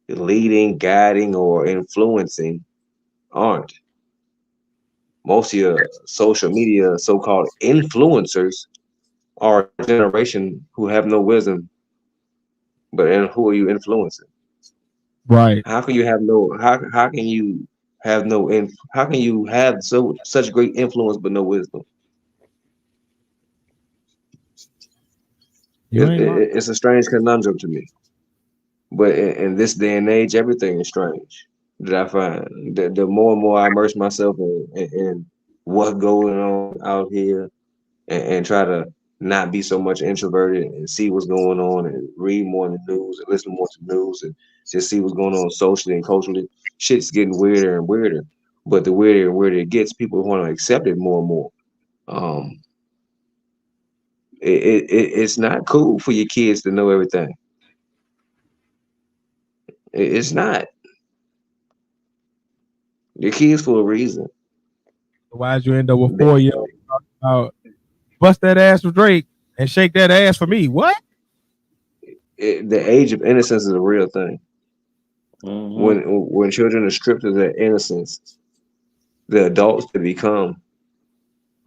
D: leading, guiding, or influencing aren't. Most of your social media so-called influencers are a generation who have no wisdom, but and who are you influencing?
C: Right.
D: How can you have no how can you have no how can you have such great influence but no wisdom?
C: You ain't lying.
D: It's a strange conundrum to me. But in this day and age, everything is strange. that I find. The more and more I immerse myself in what's going on out here, and try to not be so much introverted and see what's going on and read more in the news and listen more to the news and just see what's going on socially and culturally. Shit's getting weirder and weirder. But the weirder and weirder it gets, people want to accept it more and more. Um, it's not cool for your kids to know everything. It's not. Your kids for a reason.
C: Why'd you end up with 4-year-old talking about bust that ass for Drake and shake that ass for me? What?
D: The age of innocence is a real thing.
F: Mhm.
D: When children are stripped of their innocence, the adults they become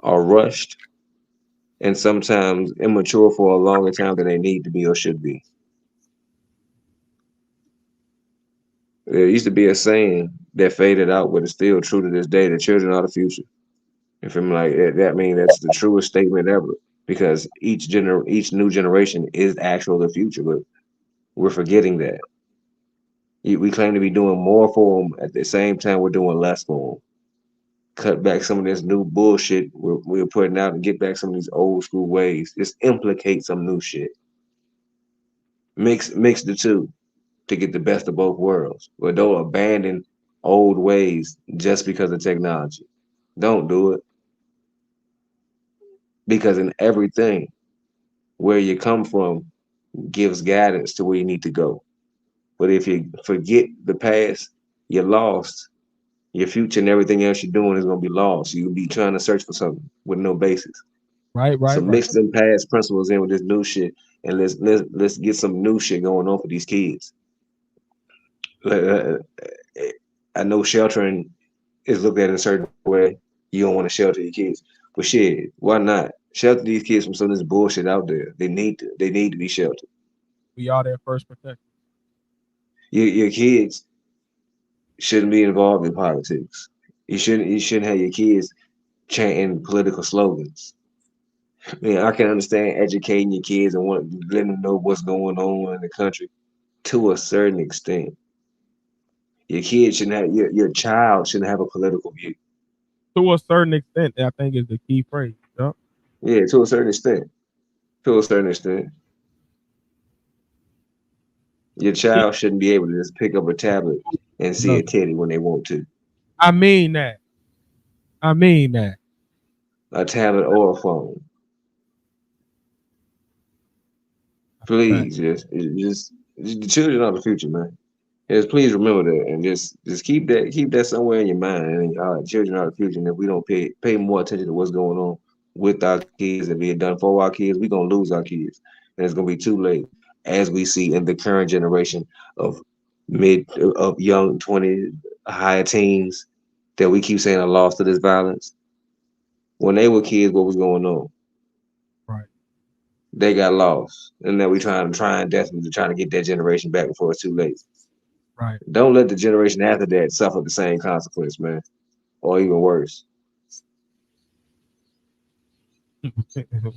D: are rushed and sometimes immature for a longer time than they need to be or should be. There used to be a saying that faded out, but it's still true to this day: the children are the future. If I'm like that, means that's the truest statement ever, because each new generation is actual the future, but we're forgetting that. We claim to be doing more for them at the same time we're doing less for them. Cut back some of this new bullshit we're putting out and get back some of these old school ways. Just implicate some new shit. Mix the two to get the best of both worlds. But don't abandon old ways just because of technology. Don't do it. Because in everything, where you come from gives guidance to where you need to go. But if you forget the past, you're lost. Your future and everything else you're doing is gonna be lost. You'll be trying to search for something with no basis.
C: Right.
D: So mix them past principles in with this new shit, and let's get some new shit going on for these kids. I know sheltering is looked at in a certain way. You don't want to shelter your kids, but shit, why not shelter these kids from some of this bullshit out there? They need to be sheltered.
C: We are their first protector.
D: Your kids shouldn't be involved in politics. You shouldn't have your kids chanting political slogans. I mean, I can understand educating your kids and letting them know what's going on in the country to a certain extent. Your kid shouldn't have your child shouldn't have a political view.
C: To a certain extent, I think is the key phrase. Yep.
D: Yeah, to a certain extent. To a certain extent. Your child shouldn't be able to just pick up a tablet and see a titty when they want to.
C: I mean that.
D: A tablet or a phone. Please, just the children are the future, man. Just please remember that, and just keep that somewhere in your mind. And our children are the future, and if we don't pay more attention to what's going on with our kids and being done for our kids, we're gonna lose our kids, and it's gonna be too late. As we see in the current generation of young 20s, higher teens, that we keep saying are lost to this violence. When they were kids, what was going on?
C: Right.
D: They got lost, and now we trying desperately to get that generation back before it's too late.
C: Right.
D: Don't let the generation after that suffer the same consequence, man, or even worse.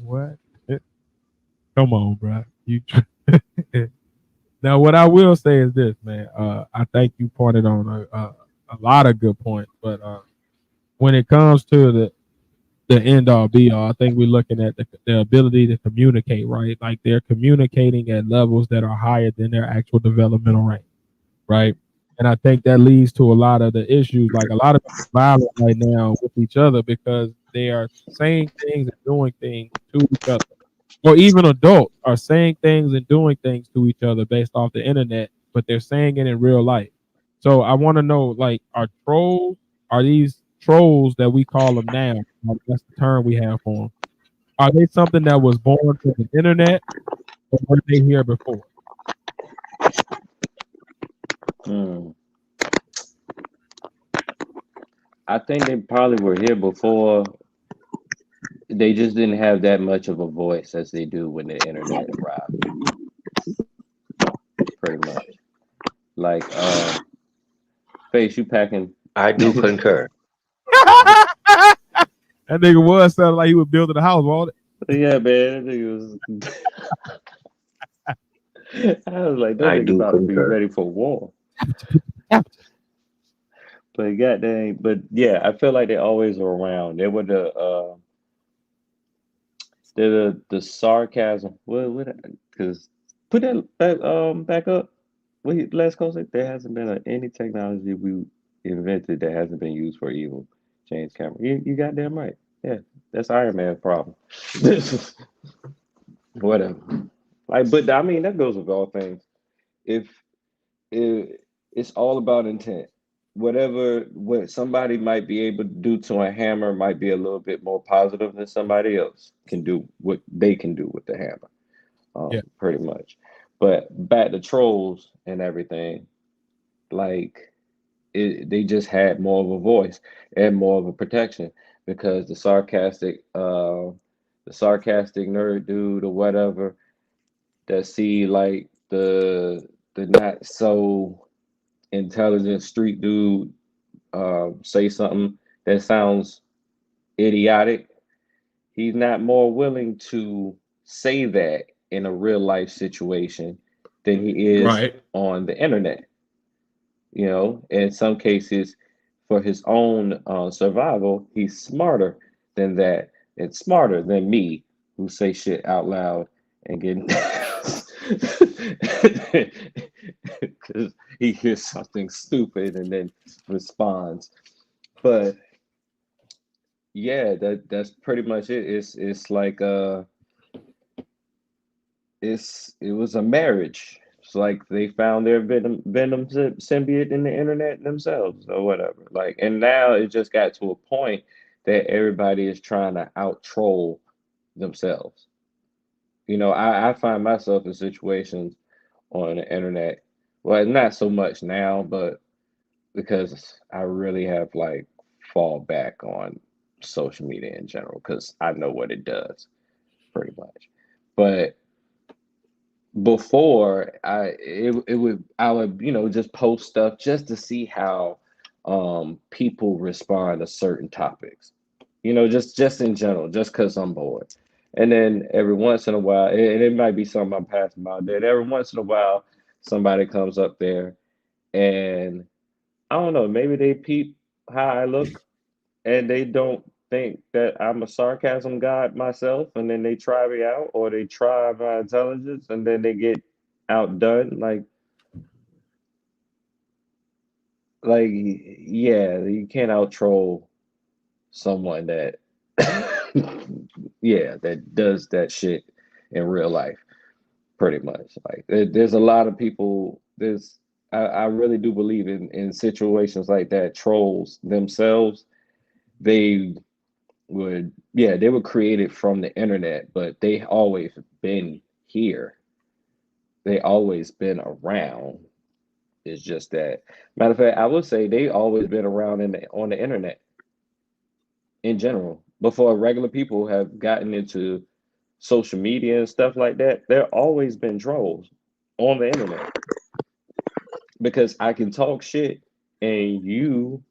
C: What? Come on, bro. You. Now, what I will say is this, man. I think you pointed on a lot of good points, but when it comes to the end all be all, I think we're looking at the ability to communicate, right? Like they're communicating at levels that are higher than their actual developmental range, right? And I think that leads to a lot of the issues. Like a lot of people violent right now with each other because they are saying things and doing things to each other, or even adults are saying things and doing things to each other based off the internet, but they're saying it in real life. So I want to know, like, are these trolls that we call them now? That's the term we have for them. Are they something that was born from the internet, or were they here before?
F: I think they probably were here before. They just didn't have that much of a voice as they do when the internet arrived. Pretty much. Like, Face, you packing?
D: I do concur.
C: That nigga was sounding like he was building a house, wasn't it?
F: Yeah, man. That nigga was. I was like, that
D: I
F: nigga
D: do
F: about to be
D: concur.
F: ready for war. But goddamn, but yeah, I feel like they always are around. They were the sarcasm. What? Because put that back up. Wait, let's go. There hasn't been any technology we invented that hasn't been used for evil. James Cameron, you goddamn right. Yeah, that's Iron Man's problem. Whatever. Like, but I mean that goes with all things. If it's all about intent. Whatever what somebody might be able to do to a hammer might be a little bit more positive than somebody else can do what they can do with the hammer.
C: Yeah.
F: Pretty much. But back to trolls and everything, like they just had more of a voice and more of a protection because the sarcastic nerd dude or whatever that see like the not so intelligent street dude say something that sounds idiotic, he's not more willing to say that in a real life situation than he is
C: Right.
F: on the internet. You know, in some cases, for his own survival, he's smarter than that and smarter than me who say shit out loud and get because he hears something stupid and then responds. But yeah, that's pretty much it. It's like it was a marriage. It's like they found their venom symbiote in the internet themselves or whatever. Like, and now it just got to a point that everybody is trying to out troll themselves. You know, I find myself in situations on the internet. Well, not so much now, but because I really have like fall back on social media in general because I know what it does pretty much. But before I would just post stuff just to see how people respond to certain topics. You know, just in general, just because I'm bored. And then every once in a while, and it might be something I'm passing about that every once in a while somebody comes up there and I don't know, maybe they peep how I look and they don't think that I'm a sarcasm god myself, and then they try me out or they try my intelligence and then they get outdone. Like yeah, you can't out troll someone that yeah, that does that shit in real life. Pretty much. Like there's a lot of people. I really do believe in situations like that. Trolls themselves, they they were created from the internet, but they always been here. They always been around. It's just that. Matter of fact, I would say they always been around on the internet in general. Before regular people have gotten into social media and stuff like that, there always been trolls on the internet because I can talk shit and you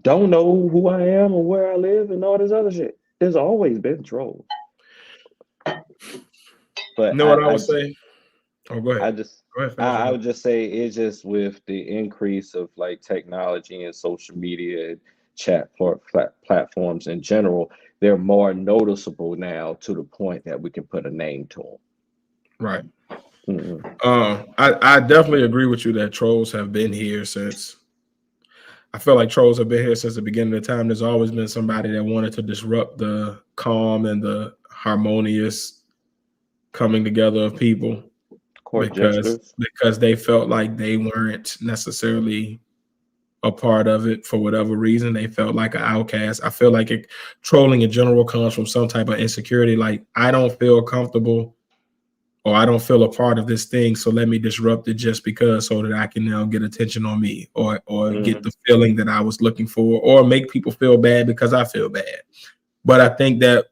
F: don't know who I am or where I live and all this other shit. There's always been trolls. But
C: You know what I would say? Oh, go ahead.
F: I would just say it's just with the increase of like technology and social media and chat platforms in general, they're more noticeable now to the point that we can put a name to them.
C: Right.
F: Mm-hmm.
C: I definitely agree with you that trolls have been here since. I feel like trolls have been here since the beginning of time. There's always been somebody that wanted to disrupt the calm and the harmonious coming together of people because they felt like they weren't necessarily a part of it for whatever reason. They felt like an outcast. I feel like trolling in general comes from some type of insecurity. Like, I don't feel comfortable or I don't feel a part of this thing, so let me disrupt it just because so that I can now get attention on me or get the feeling that I was looking for or make people feel bad because I feel bad. But I think that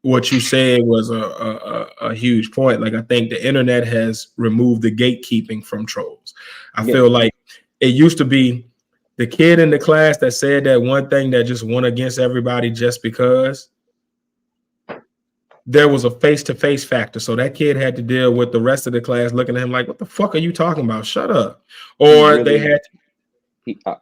C: what you said was a huge point. Like, I think the internet has removed the gatekeeping from trolls. I feel like it used to be the kid in the class that said that one thing that just went against everybody just because there was a face-to-face factor. So that kid had to deal with the rest of the class looking at him like, what the fuck are you talking about? Shut up. Or they had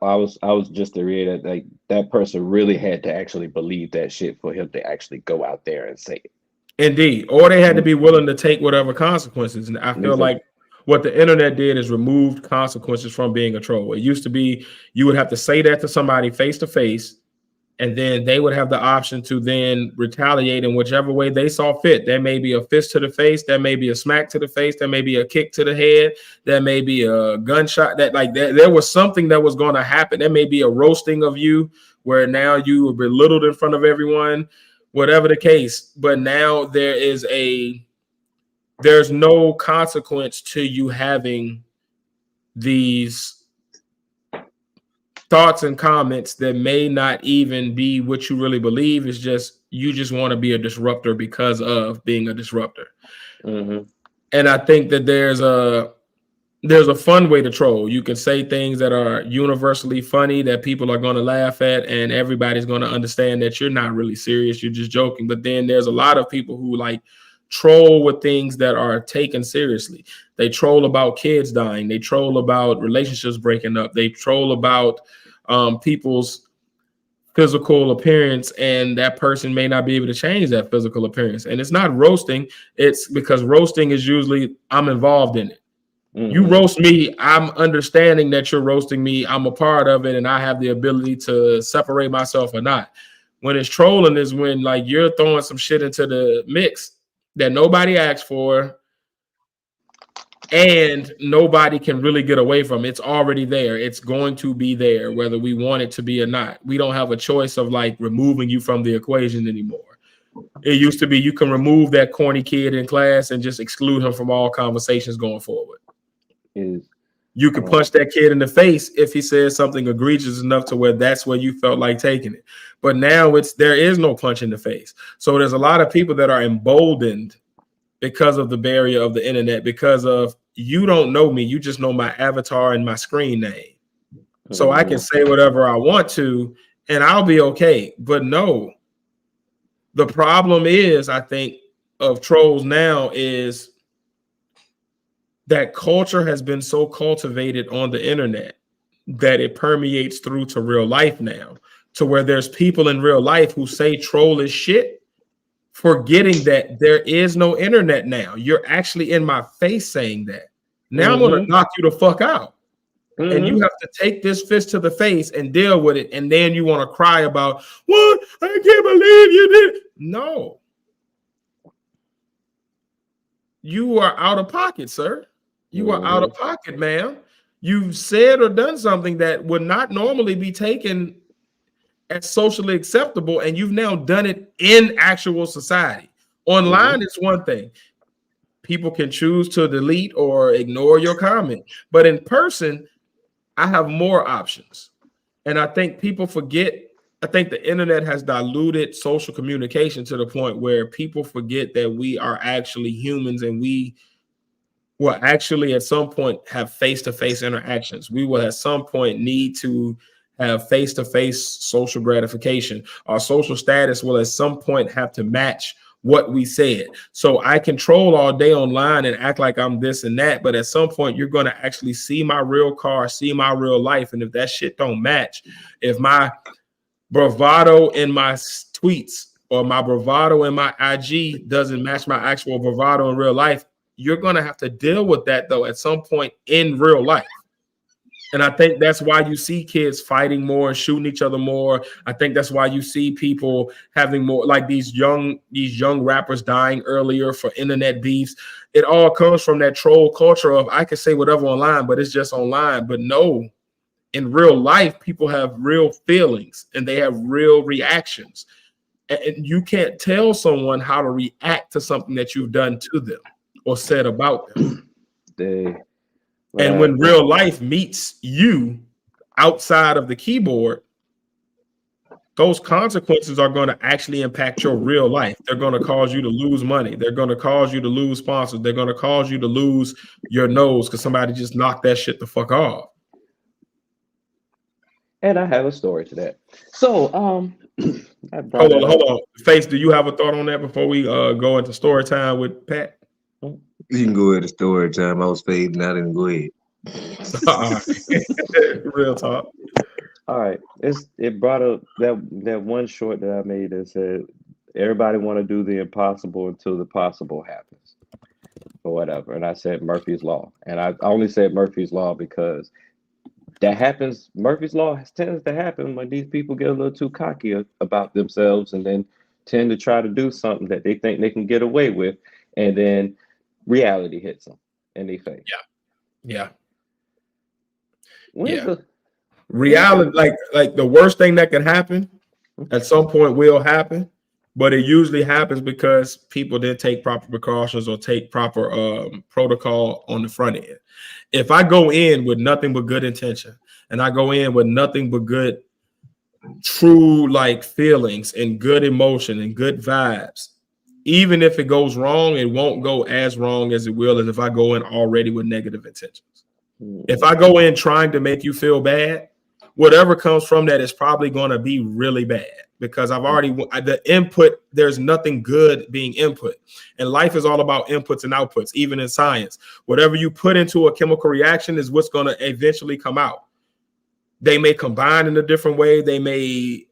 F: I was just to read that like that person really had to actually believe that shit for him to actually go out there and say it.
C: Indeed. Or they had to be willing to take whatever consequences. And I feel like what the internet did is removed consequences from being a troll. It used to be you would have to say that to somebody face to face, and then they would have the option to then retaliate in whichever way they saw fit. There may be a fist to the face, there may be a smack to the face, there may be a kick to the head, there may be a gunshot. That like there was something that was going to happen. There may be a roasting of you where now you were belittled in front of everyone, whatever the case. But now there's no consequence to you having these thoughts and comments that may not even be what you really believe. It's just you just want to be a disruptor because of being a disruptor.
F: Mm-hmm.
C: And I think that there's a fun way to troll. You can say things that are universally funny that people are going to laugh at, and everybody's going to understand that you're not really serious, you're just joking. But then there's a lot of people who like troll with things that are taken seriously. They troll about kids dying, they troll about relationships breaking up, they troll about people's physical appearance, and that person may not be able to change that physical appearance. And it's not roasting, it's because roasting is usually I'm involved in it. Mm-hmm. You roast me, I'm understanding that you're roasting me, I'm a part of it, and I have the ability to separate myself or not. When it's trolling is when like you're throwing some shit into the mix that nobody asked for and nobody can really get away from. It's already there. It's going to be there, whether we want it to be or not. We don't have a choice of like removing you from the equation anymore. It used to be you can remove that corny kid in class and just exclude him from all conversations going forward. You could punch that kid in the face if he says something egregious enough to where that's where you felt like taking it. But now there is no punch in the face. So there's a lot of people that are emboldened because of the barrier of the internet, because of you don't know me, you just know my avatar and my screen name. So I can say whatever I want to and I'll be okay. But no, the problem is, I think, of trolls now is that culture has been so cultivated on the internet that it permeates through to real life now, to where there's people in real life who say troll is shit, forgetting that there is no internet now. You're actually in my face saying that. Now I'm going to knock you the fuck out. And you have to take this fist to the face and deal with it. And then you want to cry about, what? I can't believe you did. No. You are out of pocket, sir. You are out of pocket, ma'am. You've said or done something that would not normally be taken as socially acceptable, and you've now done it in actual society. Online, it's one thing. People can choose to delete or ignore your comment. But in person, I have more options. And I think people forget, I think the internet has diluted social communication to the point where people forget that we are actually humans, and we will actually at some point have face-to-face interactions. We will at some point need to have face-to-face social gratification. Our social status will at some point have to match what we said. So I can troll all day online and act like I'm this and that, but at some point you're going to actually see my real car, see my real life. And if that shit don't match, if my bravado in my tweets or my bravado in my IG doesn't match my actual bravado in real life, you're going to have to deal with that though at some point in real life. And I think that's why you see kids fighting more and shooting each other more. I think that's why you see people having more, like these young rappers dying earlier for internet beefs. It all comes from that troll culture of I can say whatever online, but it's just online. But no, in real life, people have real feelings and they have real reactions. And you can't tell someone how to react to something that you've done to them or said about them. And when real life meets you outside of the keyboard, those consequences are going to actually impact your real life. They're going to cause you to lose money. They're going to cause you to lose sponsors. They're going to cause you to lose your nose because somebody just knocked that shit the fuck off.
F: And I have a story to that. So,
C: hold on. Face, do you have a thought on that before we go into story time with Pat?
D: You can go into story time. I was fading out and go ahead.
C: Real talk.
F: All right, it brought up that one short that I made that said everybody want to do the impossible until the possible happens or whatever. And I said Murphy's Law, and I only said Murphy's Law because that happens. Murphy's Law tends to happen when these people get a little too cocky about themselves, and then tend to try to do something that they think they can get away with, and then reality hits them in their face.
C: Yeah.
F: When's
C: Yeah.
F: the
C: Reality, like the worst thing that can happen at some point will happen, but it usually happens because people didn't take proper precautions or take proper protocol on the front end. If I go in with nothing but good intention, and I go in with nothing but good, true like feelings and good emotion and good vibes, even if it goes wrong, it won't go as wrong as it will as if I go in already with negative intentions. If I go in trying to make you feel bad, whatever comes from that is probably going to be really bad, because I've already the input. There's nothing good being input, and life is all about inputs and outputs. Even in science, whatever you put into a chemical reaction is what's going to eventually come out. They may combine in a different way. They may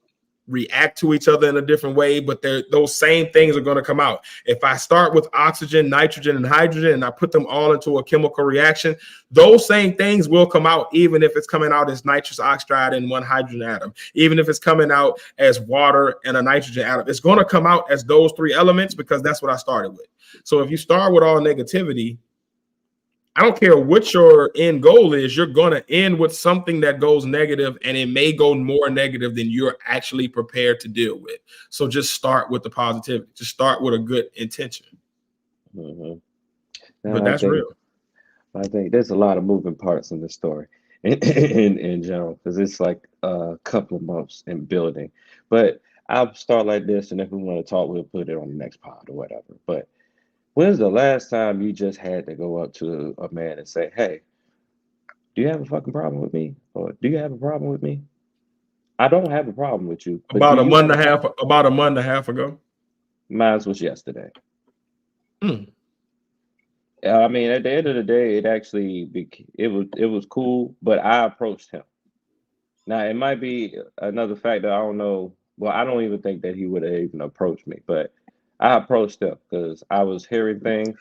C: react to each other in a different way, but those same things are going to come out. If I start with oxygen, nitrogen, and hydrogen, and I put them all into a chemical reaction, those same things will come out, even if it's coming out as nitrous oxide and one hydrogen atom, even if it's coming out as water and a nitrogen atom. It's going to come out as those three elements, because that's what I started with. So if you start with all negativity, I don't care what your end goal is, you're going to end with something that goes negative, and it may go more negative than you're actually prepared to deal with. So just start with the positivity. Just start with a good intention. But that's real.
F: I think there's a lot of moving parts in this story in general, because it's like a couple of months in building. But I'll start like this, and if we want to talk, we'll put it on the next pod or whatever. But when's the last time you just had to go up to a man and say, "Hey, do you have a fucking problem with me? Or do you have a problem with me? I don't have a problem with you."
C: About a month and a half ago.
F: Mine was yesterday. I mean, at the end of the day, it was cool, but I approached him. Now, it might be another fact that I don't know. Well, I don't even think that he would have even approached me, but I approached him because I was hearing things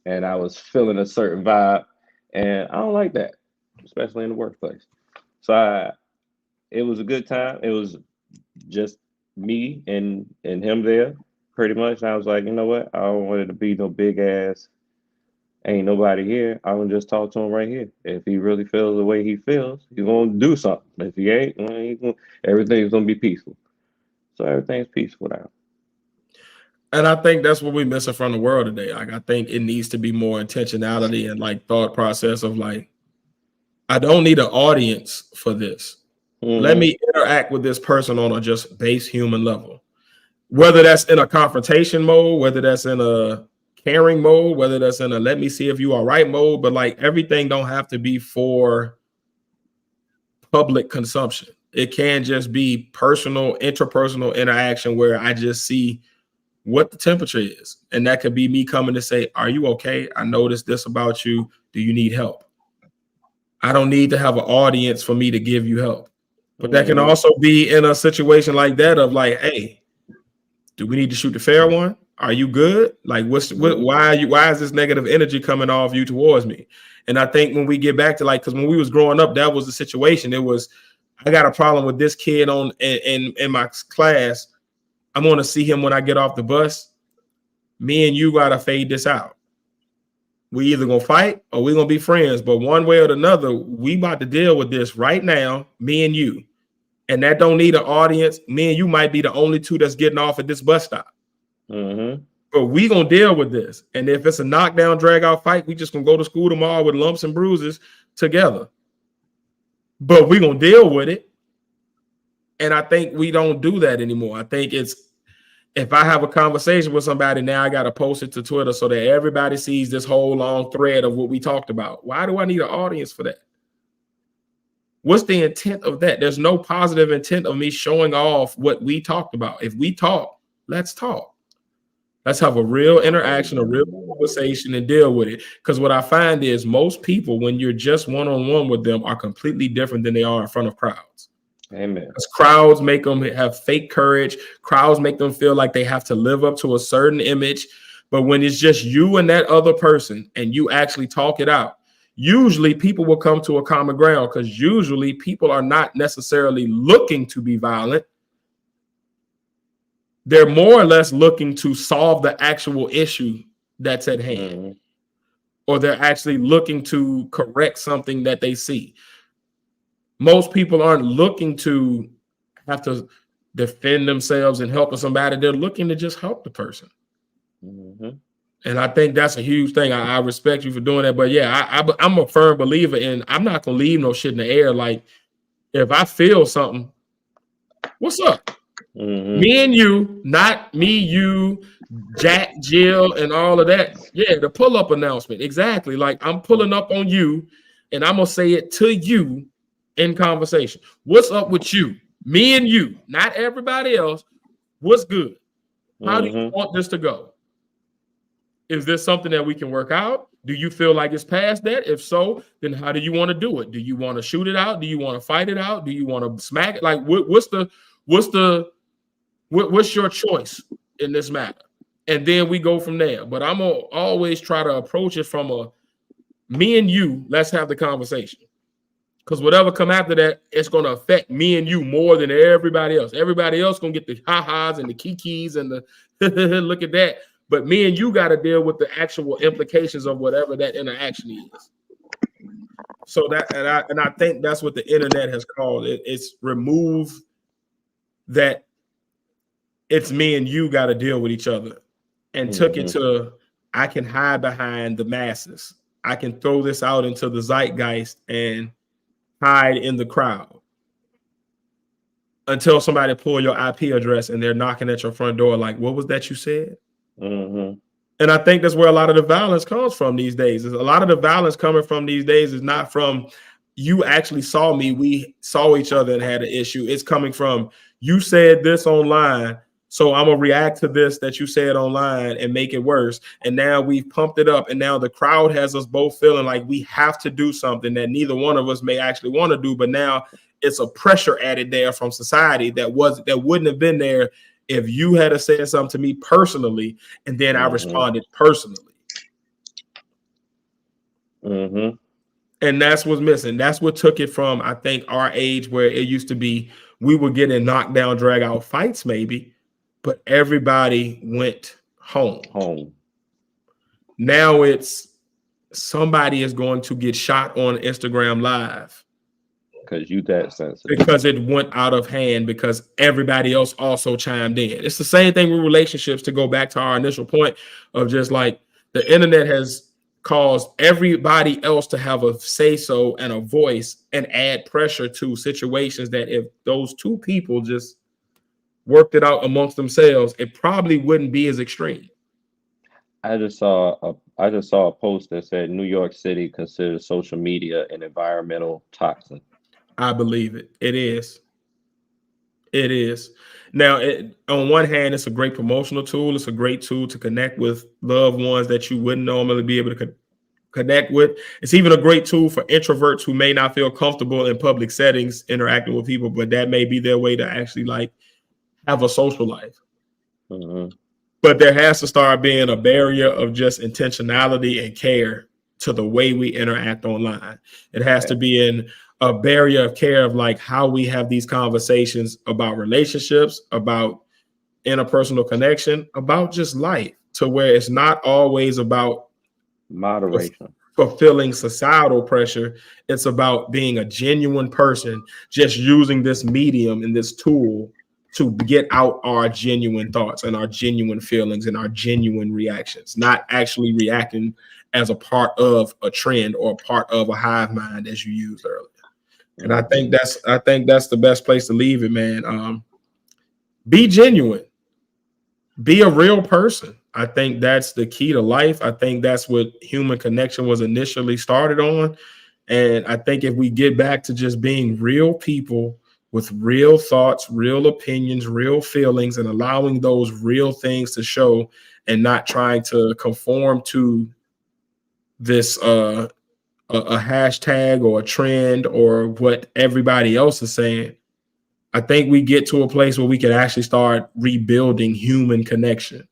F: and I was feeling a certain vibe, and I don't like that, especially in the workplace. So it was a good time. It was just me and him there, pretty much. And I was like, you know what? I don't want it to be no big ass. Ain't nobody here. I'm gonna just talk to him right here. If he really feels the way he feels, he's gonna do something. If he ain't, everything's gonna be peaceful. So everything's peaceful now.
C: And I think that's what we're missing from the world today. Like, I think it needs to be more intentionality and like thought process of like, I don't need an audience for this. Let me interact with this person on a just base human level. Whether that's in a confrontation mode, whether that's in a caring mode, whether that's in a let me see if you are right mode, but like everything don't have to be for public consumption. It can just be personal, interpersonal interaction where I just see what the temperature is. And that could be me coming to say, are you okay? I noticed this about you. Do you need help? I don't need to have an audience for me to give you help. But that can also be in a situation like that of like, hey, do we need to shoot the fair one? Are you good? Like, why is this negative energy coming off you towards me? And I think when we get back to like, because when we was growing up, that was the situation. It was, I got a problem with this kid in my class. I'm going to see him when I get off the bus. Me and you got to fade this out. We either going to fight or we going to be friends. But one way or another, we about to deal with this right now, me and you. And that don't need an audience. Me and you might be the only two that's getting off at this bus stop. But we going to deal with this. And if it's a knockdown, drag out fight, we just going to go to school tomorrow with lumps and bruises together. But we going to deal with it. And I think we don't do that anymore. I think it's, if I have a conversation with somebody, now I got to post it to Twitter so that everybody sees this whole long thread of what we talked about. Why do I need an audience for that? What's the intent of that? There's no positive intent of me showing off what we talked about. If we talk, let's talk. Let's have a real interaction, a real conversation, and deal with it. Because what I find is most people, when you're just one-on-one with them, are completely different than they are in front of crowds.
F: Amen.
C: Because crowds make them have fake courage. Crowds make them feel like they have to live up to a certain image. But when it's just you and that other person and you actually talk it out, usually people will come to a common ground, because usually people are not necessarily looking to be violent. They're more or less looking to solve the actual issue that's at hand, or they're actually looking to correct something that they see. Most people aren't looking to have to defend themselves and helping somebody. They're looking to just help the person. And I think that's a huge thing. I respect you for doing that. But yeah, I'm a firm believer in, I'm not going to leave no shit in the air. Like, if I feel something, what's up? Me and you, not me, you, Jack, Jill, and all of that. Yeah, the pull-up announcement. Exactly. Like, I'm pulling up on you, and I'm going to say it to you in conversation. What's up with you? Me and you, not everybody else. What's good? How do you want this to go? Is this something that we can work out? Do you feel like it's past that? If so, then how do you want to do it? Do you want to shoot it out? Do you want to fight it out? Do you want to smack it? Like, what's your choice in this matter? And then we go from there. But I'm gonna always try to approach it from a me and you, let's have the conversation. Because whatever come after that, it's gonna affect me and you more than everybody else. Everybody else gonna get the ha-has and the kikis and the look at that. But me and you got to deal with the actual implications of whatever that interaction is. So that, and I think that's what the internet has called it. It's remove that it's me and you got to deal with each other, and took it to, I can hide behind the masses. I can throw this out into the zeitgeist and hide in the crowd until somebody pull your IP address and they're knocking at your front door like, what was that you said? And I think that's where a lot of the violence comes from these days. A lot of the violence coming from these days is not from you actually saw me, we saw each other and had an issue. It's coming from you said this online, so I'm gonna react to this that you said online and make it worse. And now we've pumped it up, and now the crowd has us both feeling like we have to do something that neither one of us may actually want to do. But now it's a pressure added there from society that wouldn't have been there if you had to say something to me personally, and then I responded personally. And that's what's missing. That's what took it from, I think, our age where it used to be we were getting knocked down, drag out fights maybe, but everybody went home. Now it's somebody is going to get shot on Instagram Live.
F: Because you that sensitive.
C: Because it went out of hand, because everybody else also chimed in. It's the same thing with relationships, to go back to our initial point of just like the internet has caused everybody else to have a say-so and a voice and add pressure to situations that if those two people just worked it out amongst themselves, it probably wouldn't be as extreme.
F: I just saw a post that said New York City considers social media an environmental toxin.
C: I believe it. It is. It is. Now, on one hand, it's a great promotional tool. It's a great tool to connect with loved ones that you wouldn't normally be able to connect with. It's even a great tool for introverts who may not feel comfortable in public settings interacting with people, but that may be their way to actually like have a social life. But there has to start being a barrier of just intentionality and care to the way we interact online. It has to be in a barrier of care of like how we have these conversations about relationships, about interpersonal connection, about just life, to where it's not always about
F: moderation,
C: fulfilling societal pressure. It's about being a genuine person, just using this medium and this tool to get out our genuine thoughts and our genuine feelings and our genuine reactions, not actually reacting as a part of a trend or part of a hive mind, as you used earlier. And I think that's the best place to leave it, man. Be genuine, be a real person. I think that's the key to life. I think that's what human connection was initially started on. And I think if we get back to just being real people with real thoughts, real opinions, real feelings, and allowing those real things to show and not trying to conform to this a hashtag or a trend or what everybody else is saying, I think we get to a place where we can actually start rebuilding human connection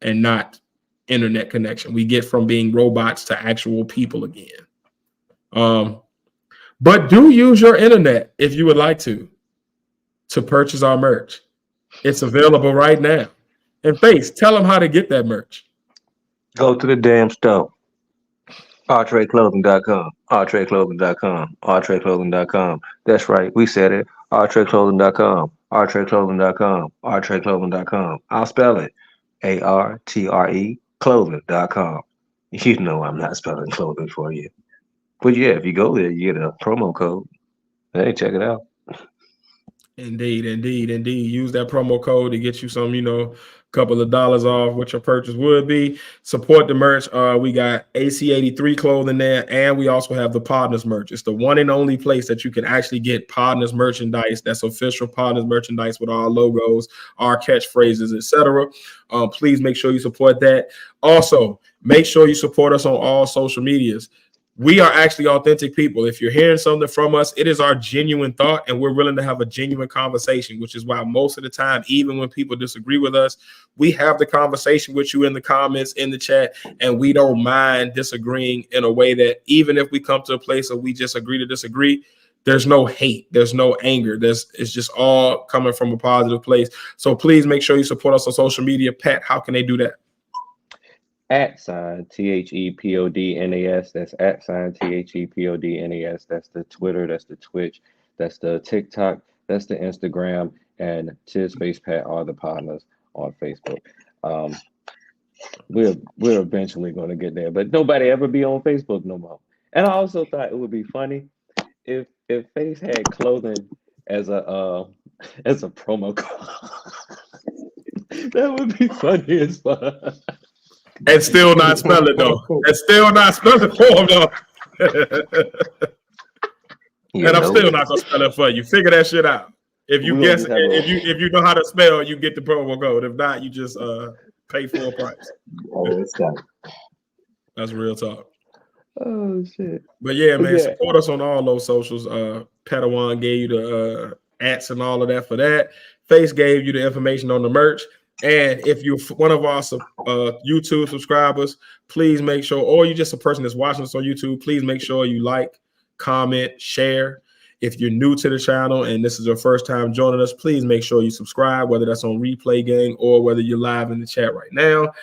C: and not internet connection. We get from being robots to actual people again. But do use your internet if you would like to purchase our merch. It's available right now. And Face, tell them how to get that merch.
F: Go to the damn store. OurTradeClothing.com. OurTradeClothing.com. OurTradeClothing.com. That's right. We said it. OurTradeClothing.com. OurTradeClothing.com. OurTradeClothing.com. I'll spell it. ARTRE Clothing.com. You know I'm not spelling clothing for you. But yeah, if you go there, you get a promo code. Hey, check it out.
C: Indeed. Use that promo code to get you some, couple of dollars off what your purchase would be. Support the merch. We got AC83 clothing there, and we also have the Podnas merch. It's the one and only place that you can actually get Podnas merchandise. That's official Podnas merchandise with our logos, our catchphrases, etc. Please make sure you support that. Also, make sure you support us on all social medias. We are actually authentic people. If you're hearing something from us, it is our genuine thought, and we're willing to have a genuine conversation, which is why most of the time, even when people disagree with us, we have the conversation with you in the comments, in the chat, and we don't mind disagreeing in a way that even if we come to a place where we just agree to disagree, there's no hate, there's no anger. It's just all coming from a positive place. So please make sure you support us on social media. Pat, how can they do that?
F: @THEPODNAS. That's @THEPODNAS. That's the Twitter. That's the Twitch. That's the TikTok. That's the Instagram. And Space Pat are the partners on Facebook. We're eventually going to get there, but nobody ever be on Facebook no more. And I also thought it would be funny if Face had clothing as a promo code. That would be funny as fuck.
C: And still not spell it though. And still not spell it for him though. And I'm still not gonna spell it for you. Figure that shit out. If you guess, if you know how to spell, you get the promo code. If not, you just pay full price. That's real talk.
F: Oh shit.
C: But yeah, man, support us on all those socials. Padawan gave you the @ and all of that for that. Face gave you the information on the merch. And if you're one of our YouTube subscribers, please make sure, or you're just a person that's watching us on YouTube, please make sure you like, comment, share. If you're new to the channel and this is your first time joining us, please make sure you subscribe, whether that's on Replay Gang or whether you're live in the chat right now.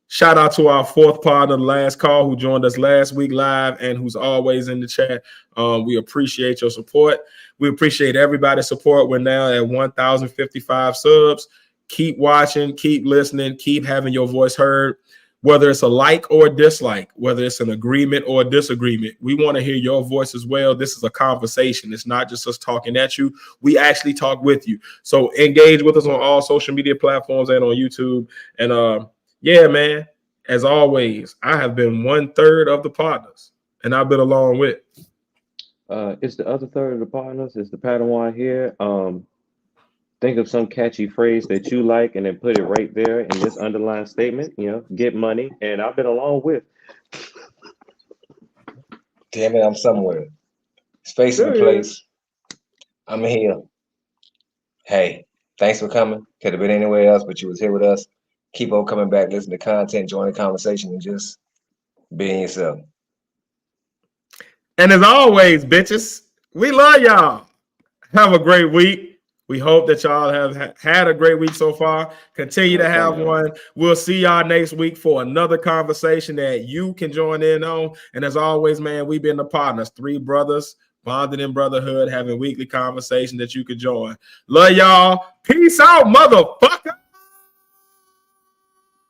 C: Shout out to our fourth partner, Last Call, who joined us last week live and who's always in the chat. We appreciate your support. We appreciate everybody's support. We're now at 1,055 subs. Keep watching, keep listening, keep having your voice heard, whether it's a like or a dislike, whether it's an agreement or a disagreement. We want to hear your voice as well. This is a conversation. It's not just us talking at you. We actually talk with you. So engage with us on all social media platforms and on YouTube. And yeah, man, as always, I have been 1/3 of the partners, and I've been along with.
F: It's the other third of the partners. It's the Padawan here. Think of some catchy phrase that you like and then put it right there in this underlined statement, get money. And I've been along with.
D: Damn it, I'm somewhere. Space in the place. I'm here. Hey, thanks for coming. Could have been anywhere else, but you was here with us. Keep on coming back, listen to content, join the conversation, and just being yourself.
C: And as always, bitches, we love y'all. Have a great week. We hope that y'all have had a great week so far. Continue to have one. We'll see y'all next week for another conversation that you can join in on. And as always, man, we've been the partners. 3 brothers bonded in brotherhood, having weekly conversation that you could join. Love y'all. Peace out, motherfucker.